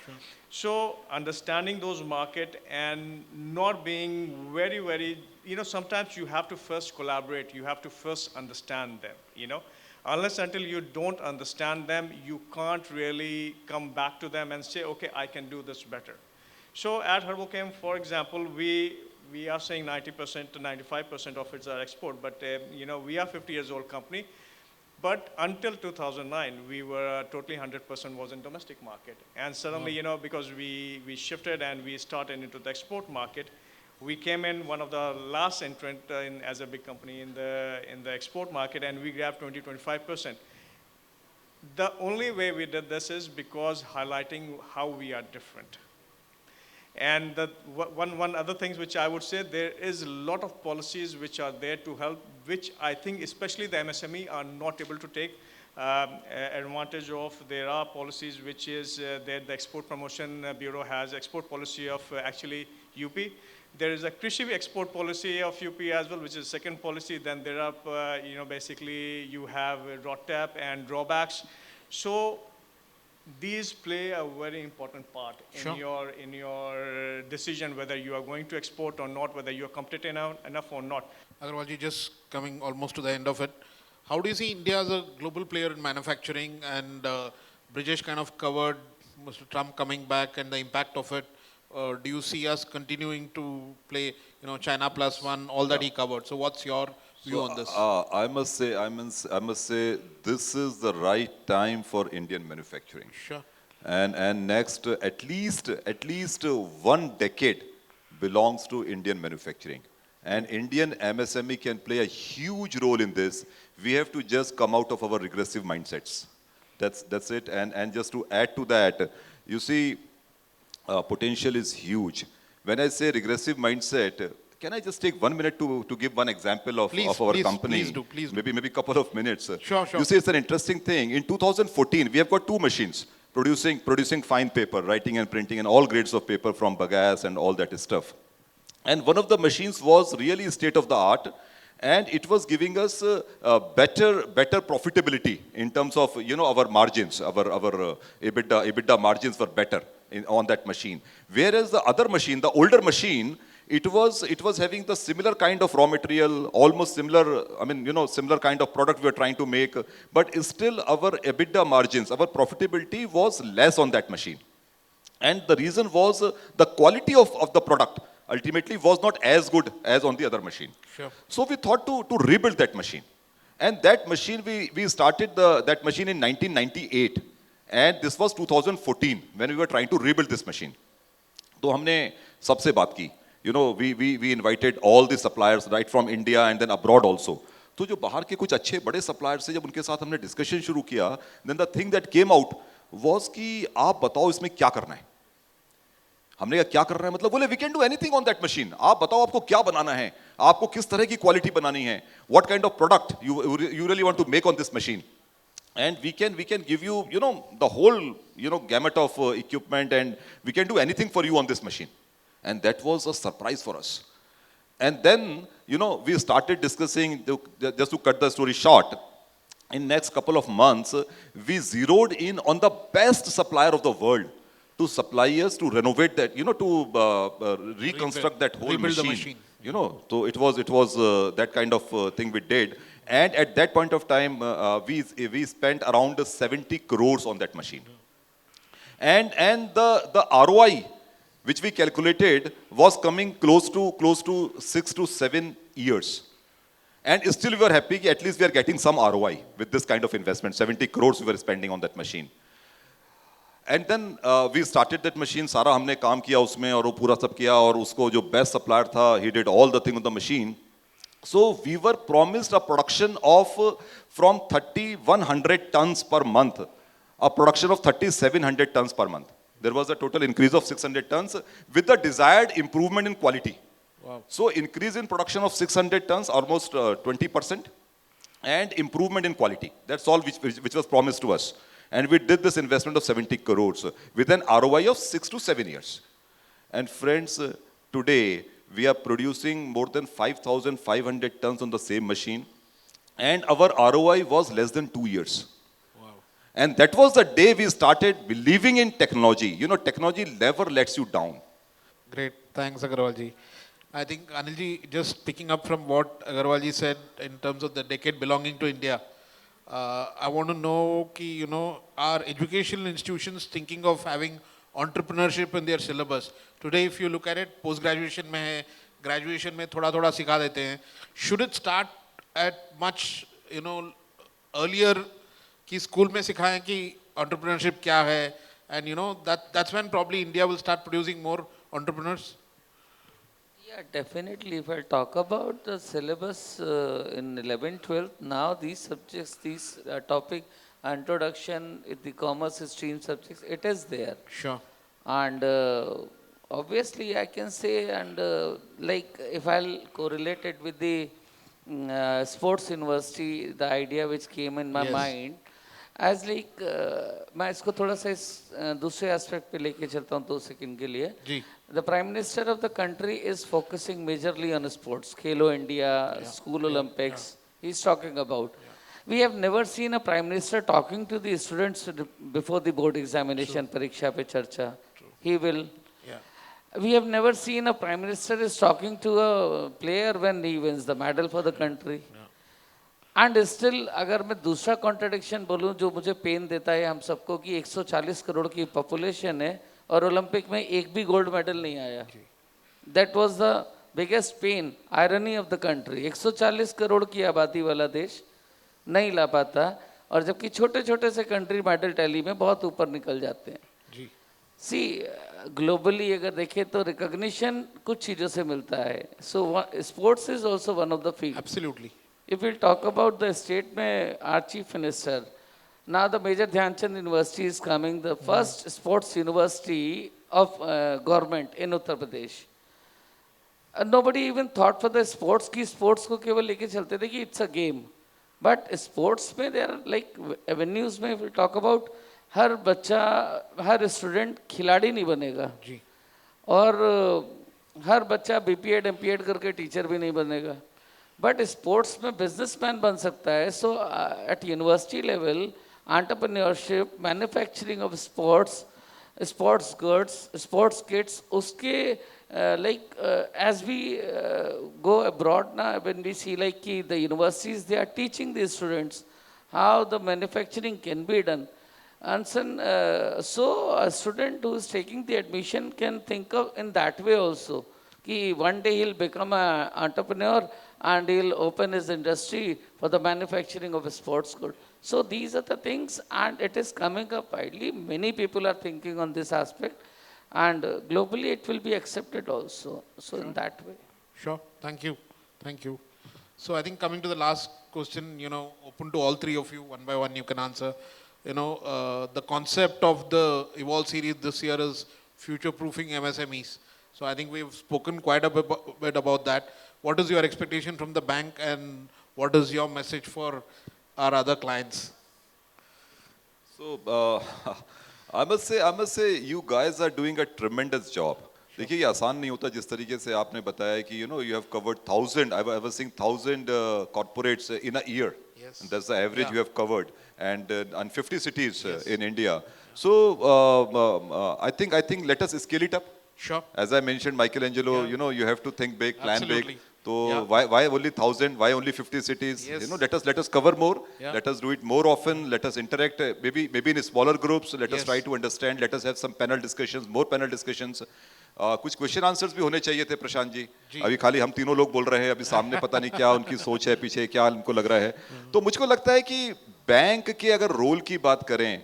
So understanding those market and not being very, very, sometimes you have to first collaborate, you have to first understand them, Unless until you don't understand them, you can't really come back to them and say, okay, I can do this better. So at Herbochem, for example, we are saying 90% to 95% of it are export, but we are 50 years old company. But until 2009, we were totally 100% was in domestic market. And suddenly, because we shifted and we started into the export market, we came in one of the last entrant as a big company in the export market, and we grabbed 20-25%. The only way we did this is because highlighting how we are different. And one other things which I would say, there is a lot of policies which are there to help, which I think especially the MSME are not able to take advantage of. There are policies which is there, the Export Promotion Bureau has export policy of actually UP. There is a Krishi export policy of UP as well, which is second policy. Then there are, basically you have ROTAP and drawbacks. So these play a very important part in your decision whether you are going to export or not, whether you are competitive enough or not. Agarwalji, just coming almost to the end of it, how do you see India as a global player in manufacturing? And Brijesh kind of covered Mr. Trump coming back and the impact of it. Do you see us continuing to play, China plus one, all that he covered? So what's your view on this? I must say, this is the right time for Indian manufacturing. Sure. And next, at least 1 decade belongs to Indian manufacturing. And Indian MSME can play a huge role in this. We have to just come out of our regressive mindsets. That's it. And just to add to that, you see, potential is huge. When I say regressive mindset, can I just take 1 minute to give one example of our company? Please do. Maybe a couple of minutes. Sure. You see, it's an interesting thing. In 2014, we have got 2 machines producing fine paper, writing and printing, and all grades of paper from bagasse and all that stuff. And one of the machines was really state of the art, and it was giving us better profitability in terms of our margins, our EBITDA margins were better on that machine. Whereas the other machine, the older machine, it was having the similar kind of raw material, almost similar, similar kind of product we were trying to make, but still our EBITDA margins, our profitability was less on that machine. And the reason was the quality of the product ultimately was not as good as on the other machine. Sure. So we thought to rebuild that machine. And that machine, we started that machine in 1998. And this was 2014 when we were trying to rebuild this machine. तो हमने सबसे बात की, we invited all the suppliers right from India and then abroad also. तो जो बाहर के कुछ अच्छे बड़े suppliers से जब उनके साथ हमने discussion शुरू किया, then the thing that came out was कि आप बताओ इसमें क्या करना है. हमने कहा क्या करना है मतलब बोले we can do anything on that machine. आप बताओ आपको क्या बनाना है, आपको किस तरह की क्वालिटी बनानी है, what kind of product you really want to make on this machine. And we can give you, the whole, gamut of equipment, and we can do anything for you on this machine. And that was a surprise for us. And then, we started discussing, just to cut the story short, in next couple of months, we zeroed in on the best supplier of the world to supply us, to renovate that, to reconstruct that whole Rebuild the machine. machine. So it was that kind of thing we did. And at that point of time, we spent around 70 crores on that machine. And the ROI, which we calculated, was coming close to 6 to 7 years. And still we were happy that at least we are getting some ROI with this kind of investment. 70 crores we were spending on that machine. And then we started that machine. सारा हमने काम किया उसमें और वो पूरा सब किया और उसको जो best supplier था, he did all the thing on the machine. So we were promised a production of from 3,100 tons per month, a production of 3,700 tons per month. There was a total increase of 600 tons with the desired improvement in quality. Wow. So increase in production of 600 tons, almost 20%, and improvement in quality. That's all which was promised to us. And we did this investment of 70 crores with an ROI of 6 to 7 years. And friends, today, we are producing more than 5,500 tons on the same machine. And our ROI was less than 2 years. Wow. And that was the day we started believing in technology. Technology never lets you down. Great. Thanks, Agarwalji. I think, Anilji, just picking up from what Agarwalji said in terms of the decade belonging to India, I want to know, are educational institutions thinking of having entrepreneurship in their syllabus? Today, if you look at it, post-graduation में है, graduation में थोड़ा-थोड़ा सिखा देते हैं. Should it start at much, earlier कि school में सिखाएं कि entrepreneurship क्या है? And that's when probably India will start producing more entrepreneurs. Yeah, definitely. If I talk about the syllabus in 11th, 12th, now these subjects, these topic, introduction, the commerce stream subjects, it is there. Sure. And obviously, I can say, and like if I'll correlate it with the sports university, the idea which came in my Yes. mind, as like मैं इसको थोड़ा सा इस दूसरे aspect पे लेके चलता हूँ 2 सेकंड के लिए. जी. The Prime Minister of the country is focusing majorly on sports, Khelo India, School Olympics. He's talking about. We have never seen a Prime Minister talking to the students before the board examination, Pariksha Pe Charcha. He will. Yeah. We have never seen a Prime Minister is talking to a player when he wins the medal for the country. And still, अगर मैं दूसरा contradiction बोलूँ जो मुझे pen देता है हम सबको कि 140 करोड़ की population है और ओलंपिक में एक भी गोल्ड मेडल नहीं आया. That was the biggest pain, irony of the country. 140 crore की आबादी वाला देश नहीं ला पाता और जबकि छोटे छोटे से कंट्री मेडल टैली में बहुत ऊपर निकल जाते हैं. जी. See, globally अगर देखें तो recognition कुछ चीज़ों से मिलता है. So sports is also one of the field. Absolutely. If we'll talk about the state में our chief minister, now the Major Dhyanchand University is coming, the first sports university of government in Uttar Pradesh. Nobody even thought for the sports कि sports को केवल लेके चलते थे कि it's a game. But sports में there are like avenues में if we talk about हर बच्चा हर स्टूडेंट खिलाड़ी नहीं बनेगा जी. और हर बच्चा बीपीएड एमपीएड करके टीचर भी नहीं बनेगा. बट स्पोर्ट्स में बिजनेसमैन बन सकता है. So at university level entrepreneurship, manufacturing of sports, sports goods, sports kits, उसके like as we go abroad now, when we see like the universities, they are teaching the students how the manufacturing can be done. And son, so a student who is taking the admission can think of in that way also. Ki one day he'll become an entrepreneur and he'll open his industry for the manufacturing of a sports good. So these are the things, and it is coming up widely. Many people are thinking on this aspect, and globally it will be accepted also. So in that way. Sure. Thank you. Thank you. So I think coming to the last question, open to all three of you, one by one you can answer. The concept of the Evolve series this year is Future Proofing MSMEs. So I think we've spoken quite a bit about that. What is your expectation from the bank, and what is your message for our other clients? So I must say, you guys are doing a tremendous job. देखिए ये आसान नहीं होता जिस तरीके से आपने बताया कि you have covered 1,000. I was saying 1,000 corporates in a year. Yes. And that's the average Yeah. you have covered, and 50 cities in India. Yes. So I think let us scale it up. Sure. As I mentioned, Michelangelo, Yeah. You have to think big, plan Absolutely. big. So Yeah. why only 1,000? Why only 50 cities? Yes. Let us cover more. Yeah. Let us do it more often. Let us interact. Maybe in smaller groups. Let us Yes. try to understand. Let us have some panel discussions, more panel discussions. कुछ question answers भी होने चाहिए थे प्रशांत जी। अभी खाली हम तीनों लोग बोल रहे हैं, अभी सामने पता नहीं क्या उनकी सोच है, पीछे क्या उनको लग रहा है। तो मुझको लगता है कि बैंक के अगर रोल की बात करें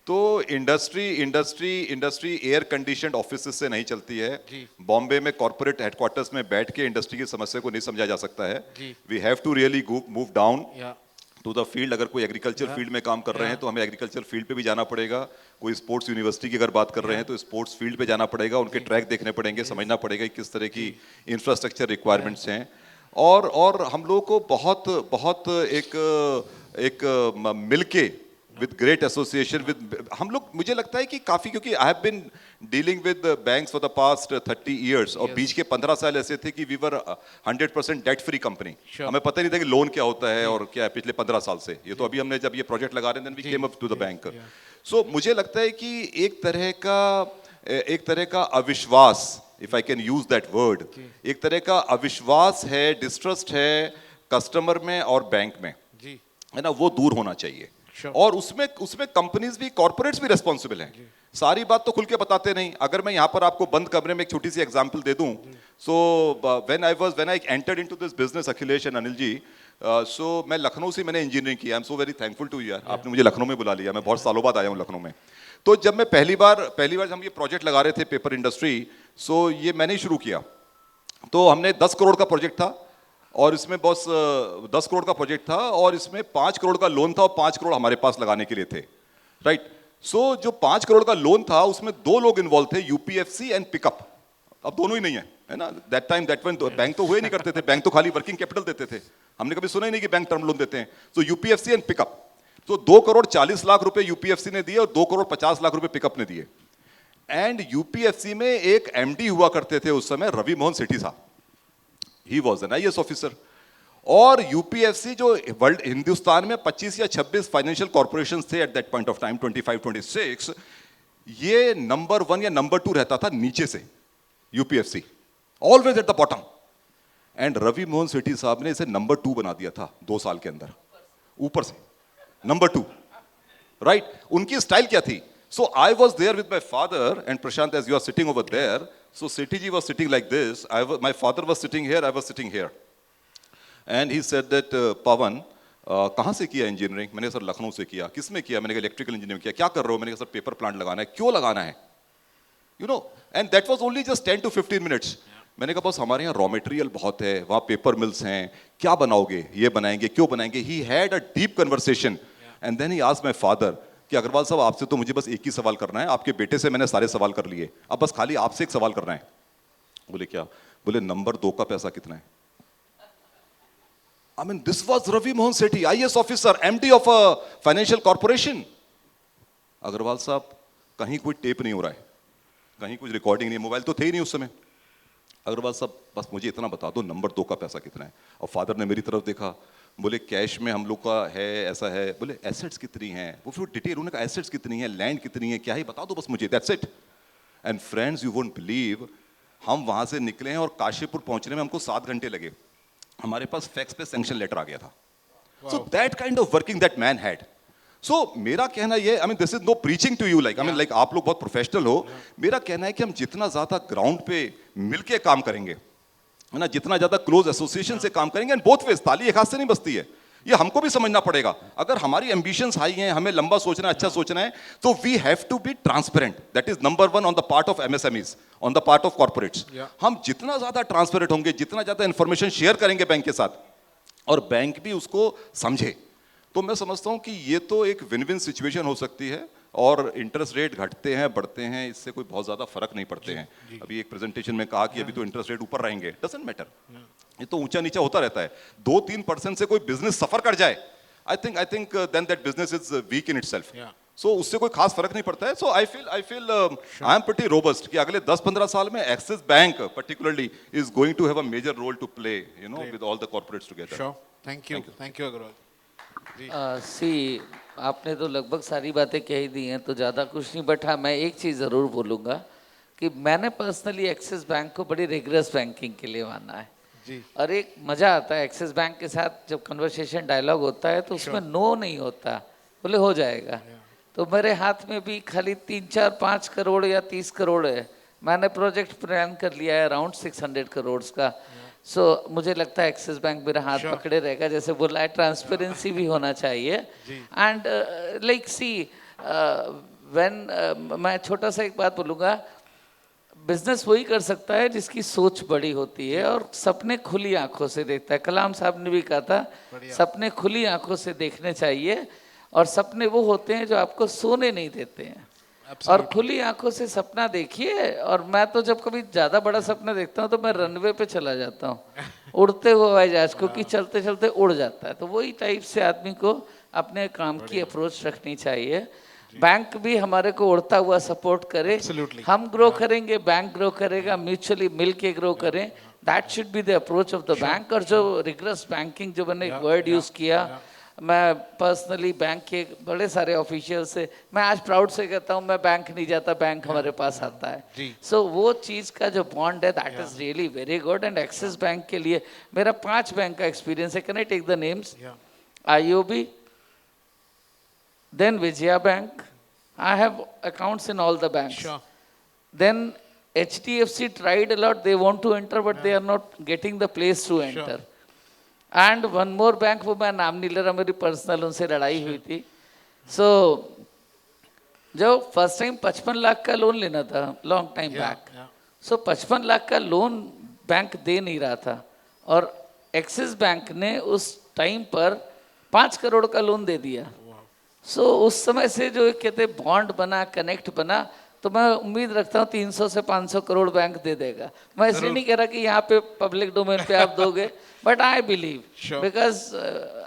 तो इंडस्ट्री एयर कंडीशनड ऑफिस से नहीं चलती है। बॉम्बे में कॉर्पोरेट हेडक्वार्टर्स में बैठ के इंडस्ट्री की समस्या को नहीं समझा जा सकता है। We have to really move down to the field. अगर कोई एग्रीकल्चर फील्ड में काम कर रहे हैं तो हमें एग्रीकल्चर फील्ड पे भी जाना पड़ेगा। कोई स्पोर्ट्स यूनिवर्सिटी की अगर बात कर रहे हैं तो स्पोर्ट्स फील्ड पे जाना पड़ेगा, उनके ट्रैक देखने पड़ेंगे, समझना पड़ेगा कि किस तरह की इंफ्रास्ट्रक्चर रिक्वायरमेंट्स हैं। और हम लोगों को बहुत एक मिलके with great association with हम लोग, मुझे लगता है कि काफी, क्योंकि I have been dealing with banks for the past 30 years और बीच के 15 साल ऐसे थे कि we were 100% debt free company। हमें पता ही नहीं था कि लोन क्या होता है और क्या है पिछले 15 साल से। ये तो अभी हमने जब ये प्रोजेक्ट लगा रहे हैं then we came up to the bank। So मुझे लगता है कि एक तरह का अविश्वास, if I can use that word, एक तरह का अविश्वास है, डिस्ट्रस्ट है कस्टमर में और बैंक में, है ना, वो दूर होना चाहिए। और उसमें कंपनीज भी, कॉर्पोरेट्स भी रेस्पॉन्सिबल हैं। सारी बात तो खुल के बताते नहीं। अगर मैं यहाँ पर आपको बंद कमरे में एक छोटी सी एग्जांपल दे दूं, so when I entered into this business, Akhilesh and Anil ji, so मैं लखनऊ से मैंने इंजीनियरिंग किया। I am so very thankful to you, आपने मुझे लखनऊ में बुला लिया। मैं बहुत सालों बाद आया हूँ लखनऊ में। तो जब मैं पहली बार हम ये प्रोजेक्ट लगा रहे थे पेपर इंडस्ट्री, सो ये मैंने ही शुरू किया। तो हमने 10 करोड़ का प्रोजेक्ट था और इसमें बस 10 करोड़ का प्रोजेक्ट था और इसमें 5 करोड़ का लोन था और 5 करोड़ हमारे पास लगाने के लिए थे, राइट। सो जो 5 करोड़ का लोन था उसमें 2 लोग इन्वॉल्व थे, यूपीएफसी एंड पिकअप। अब दोनों ही नहीं है ना, that time that one bank तो हुए नहीं करते थे, बैंक तो खाली वर्किंग कैपिटल देते थे। हमने कभी सुना ही नहीं कि बैंक टर्म लोन देते हैं। तो यूपीएफसी एंड पिकअप, तो 2 करोड़ 40 लाख रुपए यूपीएफसी ने दिए और 2 करोड़ 50 लाख रुपए पिकअप ने दिए। एंड यूपीएफसी में एक एमडी हुआ करते थे उस समय, रवि मोहन सेठी साहब, he was an IAS officer. और यूपीएफसी जो वर्ल्ड हिंदुस्तान में 25 या 26 फाइनेंशियल कॉर्पोरेशन थे at that point of time, 25-26, ये नंबर 1 या नंबर 2 रहता था नीचे से, UPFC always at the bottom. And Ravi Mohan Sethi sahab ने इसे नंबर 2 बना दिया था 2 साल के अंदर, ऊपर से नंबर 2, राइट। उनकी स्टाइल क्या थी? So I was there with my father and Prashant, as you are sitting over there, so Sethi ji was sitting like this, my father was sitting here, I was sitting here. And he said that Pawan, कहाँ से किया engineering? मैंने कहा sir Lucknow से किया। किस में किया? मैंने कहा इलेक्ट्रिकल इंजीनियरिंग किया। क्या कर रहे हो? मैंने कहा सर पेपर प्लांट लगाना है। क्यों लगाना है? You know, and that was only just 10 to 15 minutes. मैंने कहा बस हमारे यहाँ रॉ मटेरियल बहुत है, वहाँ पेपर मिल्स हैं, क्या बनाओगे? ये बनाएंगे, क्यों बनाएंगे? He had a deep conversation and then he asked my father कि अग्रवाल साहब आपसे तो मुझे बस एक ही सवाल करना है, आपके बेटे से मैंने सारे सवाल कर लिए, अब बस खाली आपसे एक सवाल करना है। बोले क्या? बोले नंबर 2 का पैसा कितना है? I mean, this was Ravi Mohan Sethi, IAS officer, MD of a financial corporation. Agarwal साहब, कहीं कोई टेप नहीं हो रहा है, कहीं कुछ रिकॉर्डिंग नहीं, मोबाइल तो थे ही नहीं उस समय। अग्रवाल साहब बस मुझे इतना बता दो नंबर 2 का पैसा कितना है। और फादर ने मेरी तरफ देखा, बोले कैश में हम लोग का है, ऐसा है। बोले एसेट्स कितनी हैं? वो फिर डिटेल, उन्होंने कहा एसेट्स कितनी है, लैंड कितनी है, क्या है बता दो बस मुझे, that's it. And friends, you won't believe, हम वहां से निकले हैं और काशीपुर पहुंचने में हमको 7 घंटे लगे। हमारे पास फैक्स पे सैंक्शन लेटर आ गया था। So that kind of working that man had. So मेरा कहना ये, I mean this is no preaching to you, like I mean like आप लोग बहुत प्रोफेशनल हो, मेरा कहना है कि हम जितना ज्यादा ग्राउंड पे मिलके काम करेंगे, है ना, जितना ज्यादा क्लोज एसोसिएशन से काम करेंगे, एंड बोथ वेज, ताली एक हाथ से नहीं बजती है, ये हमको भी समझना पड़ेगा। अगर हमारी एम्बिशंस हाई हैं, हमें लंबा सोचना है, अच्छा सोचना है, तो we have to be transparent. That is number one on the part of MSMEs, on the part of corporates. हम जितना ज्यादा ट्रांसपेरेंट होंगे, जितना ज्यादा इंफॉर्मेशन शेयर करेंगे बैंक के साथ, और बैंक भी उसको समझे, तो मैं समझता हूं कि ये तो एक विन विन सिचुएशन हो सकती है। और इंटरेस्ट रेट घटते हैं बढ़ते हैं, इससे कोई बहुत ज्यादा फर्क नहीं पड़ते हैं। अभी एक प्रेजेंटेशन में कहा कि अभी तो इंटरेस्ट रेट ऊपर रहेंगे, डजंट मैटर, ये तो ऊंचा नीचा होता रहता है। 2-3% से कोई बिजनेस सफर कर जाए, I think then that business is weak in itself. So उससे कोई खास फर्क नहीं पड़ता है। So I feel I am pretty robust कि अगले 10-15 साल में Axis bank particularly is going to have a major role to play, you know, with all the corporates together. Thank you Agarwal. See, आपने तो लगभग सारी बातें कह ही दी हैं, तो ज़्यादा कुछ नहीं, बट हाँ मैं एक चीज़ ज़रूर बोलूँगा कि मैंने पर्सनली एक्सिस बैंक को बड़ी रिगरस बैंकिंग के लिए माना है जी। और एक मज़ा आता है एक्सिस बैंक के साथ जब कन्वर्सेशन डायलॉग होता है, तो उसमें नो नहीं होता, बोले हो जाएगा। तो मेरे हाथ में भी खाली 3-4-5 करोड़ या 30 करोड़ है, मैंने प्रोजेक्ट प्लान कर लिया है अराउंड 600 करोड़ का। सो मुझे लगता है एक्सिस बैंक मेरा हाथ पकड़े रहेगा, जैसे बोला है, ट्रांसपेरेंसी भी होना चाहिए। एंड लाइक सी, व्हेन मैं छोटा सा एक बात बोलूँगा, बिजनेस वही कर सकता है जिसकी सोच बड़ी होती है और सपने खुली आंखों से देखता है। कलाम साहब ने भी कहा था, सपने खुली आंखों से देखने चाहिए, और सपने वो होते हैं जो आपको सोने नहीं देते हैं। और खुली आंखों से सपना देखिए। और मैं तो जब कभी ज़्यादा बड़ा सपना देखता हूँ तो मैं रनवे पे चला जाता हूँ, उड़ते हुए हवाई जहाज को, कि चलते चलते उड़ जाता है। तो वही टाइप से आदमी को अपने काम की अप्रोच रखनी चाहिए। बैंक भी हमारे को उड़ता हुआ सपोर्ट करे, हम ग्रो करेंगे, बैंक ग्रो करेगा, म्यूचुअली मिल के ग्रो करें, that should be the approach of the bank. और जो रिगरस बैंकिंग जो मैंने एक वर्ड यूज़ किया, मैं पर्सनली बैंक के बड़े सारे ऑफिशियल से, मैं आज प्राउड से कहता हूँ, मैं बैंक नहीं जाता, बैंक हमारे पास आता है। सो वो चीज़ का जो बॉन्ड है, that is really very good. And Axis bank के लिए मेरा 5 बैंक का एक्सपीरियंस है। Can I take the names? IOB, then Vijaya Bank. I have accounts in all the banks. Then HDFC tried a lot, they want to enter, but they are not getting the place to enter. And one more bank, वो मैं नाम नहीं ले रहा, मेरी personal उनसे लड़ाई हुई थी। सो जब फर्स्ट टाइम 55 लाख का लोन लेना था, लॉन्ग टाइम बैक, सो 55 लाख का लोन बैंक दे नहीं रहा था, और एक्सिस बैंक ने उस टाइम पर 5 करोड़ का लोन दे दिया। सो उस समय से जो कहते बॉन्ड बना, कनेक्ट बना, तो मैं उम्मीद रखता हूँ 300 से 500 करोड़ बैंक दे देगा। मैं इसलिए नहीं कह रहा कि यहाँ पे पब्लिक डोमेन पे आप दोगे, but I believe, because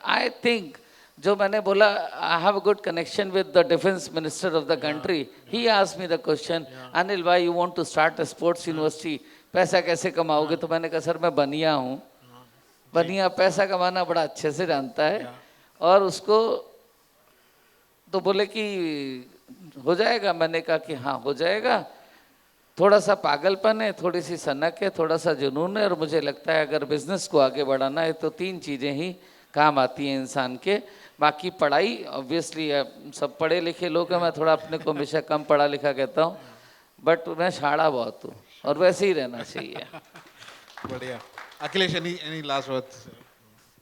I think, जो मैंने बोला, I have a good connection with the defence minister of the country. He asked me the question, Anil भाई you want to start a sports university, पैसा कैसे कमाओगे? तो मैंने कहा सर मैं बनिया हूँ, बनिया पैसा कमाना बड़ा अच्छे से जानता है। और उसको तो बोले कि हो जाएगा, मैंने कहा कि हाँ हो जाएगा। थोड़ा सा पागलपन है, थोड़ी सी सनक है, थोड़ा सा जुनून है, और मुझे लगता है अगर बिजनेस को आगे बढ़ाना है तो 3 चीज़ें ही काम आती हैं इंसान के। बाकी पढ़ाई, ऑब्वियसली सब पढ़े लिखे लोग हैं, मैं थोड़ा अपने को हमेशा कम पढ़ा लिखा कहता हूँ, बट मैं शाड़ा बहुत हूँ, और वैसे ही रहना चाहिए। बढ़िया। Akhilesh, any last words?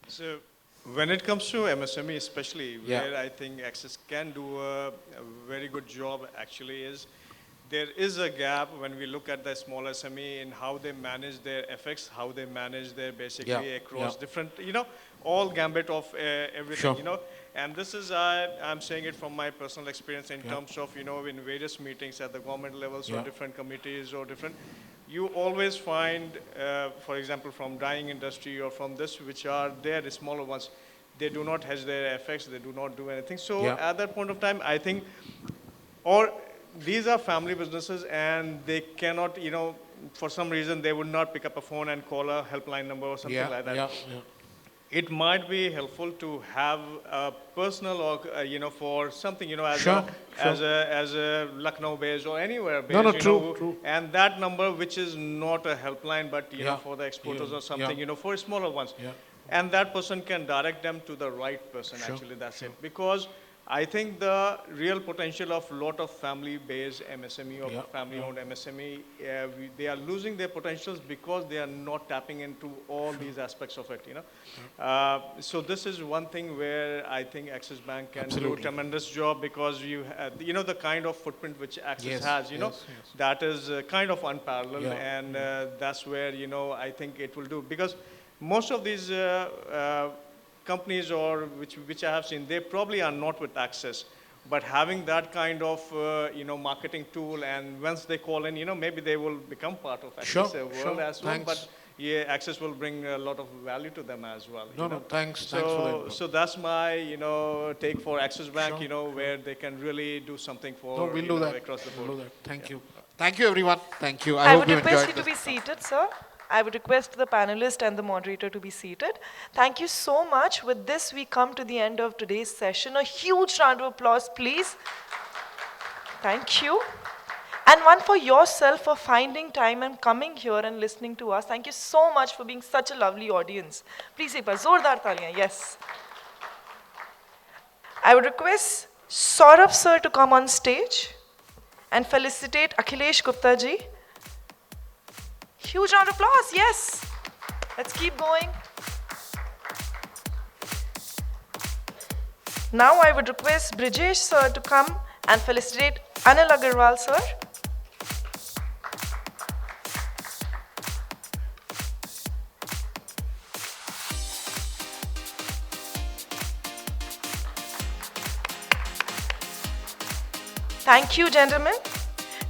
So, when it comes to MSME especially, where I think Axis can do a very good job actually is, there is a gap when we look at the small SME in how they manage their FX, how they manage their basically across different, all gambit of everything, And this is, I'm saying it from my personal experience in terms of, in various meetings at the government levels or different committees or different, you always find, for example, from dyeing industry or from this, which are there, the smaller ones, they do not hedge their FX, they do not do anything. So at that point of time, I think, or these are family businesses and they cannot, for some reason, they would not pick up a phone and call a helpline number or something like that. It might be helpful to have a personal or, for something, as a Lucknow based or anywhere based, true. And that number, which is not a helpline, but, for the exporters or something, for smaller ones. And that person can direct them to the right person, actually, that's it. Because I think the real potential of lot of family-based MSME or family-owned MSME, they are losing their potentials because they are not tapping into all these aspects of it, you know. So this is one thing where I think Axis Bank can do a tremendous job, because you know, the kind of footprint which Axis has, you know, that is kind of unparalleled, and that's where, you know, I think it will do, because most of these companies or which I have seen, they probably are not with Access, but having that kind of you know, marketing tool, and once they call in, you know, maybe they will become part of Access world as well. But yeah, Access will bring a lot of value to them as well. Thanks. So, thanks for the input. so that's my, you know, take for Axis Bank, you know, where they can really do something for We'll you do know, that. across the board. We'll do that. Thank you. Thank you, everyone. Thank you. I hope would you request enjoyed you to this. be seated, sir. I would request the panelist and the moderator to be seated. Thank you so much. With this, we come to the end of today's session. A huge round of applause, please. Thank you. And one for yourself for finding time and coming here and listening to us. Thank you so much for being such a lovely audience. Please, ek baar zordar taliyan. Yes. I would request Saurabh sir to come on stage and felicitate Akhilesh Gupta ji. Huge round of applause, yes. Let's keep going. Now I would request Brijesh sir to come and felicitate Anil Agarwal sir. Thank you, gentlemen.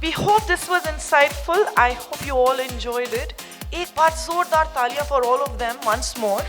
We hope this was insightful. I hope you all enjoyed it. एक बार जोरदार तालियां for all of them once more.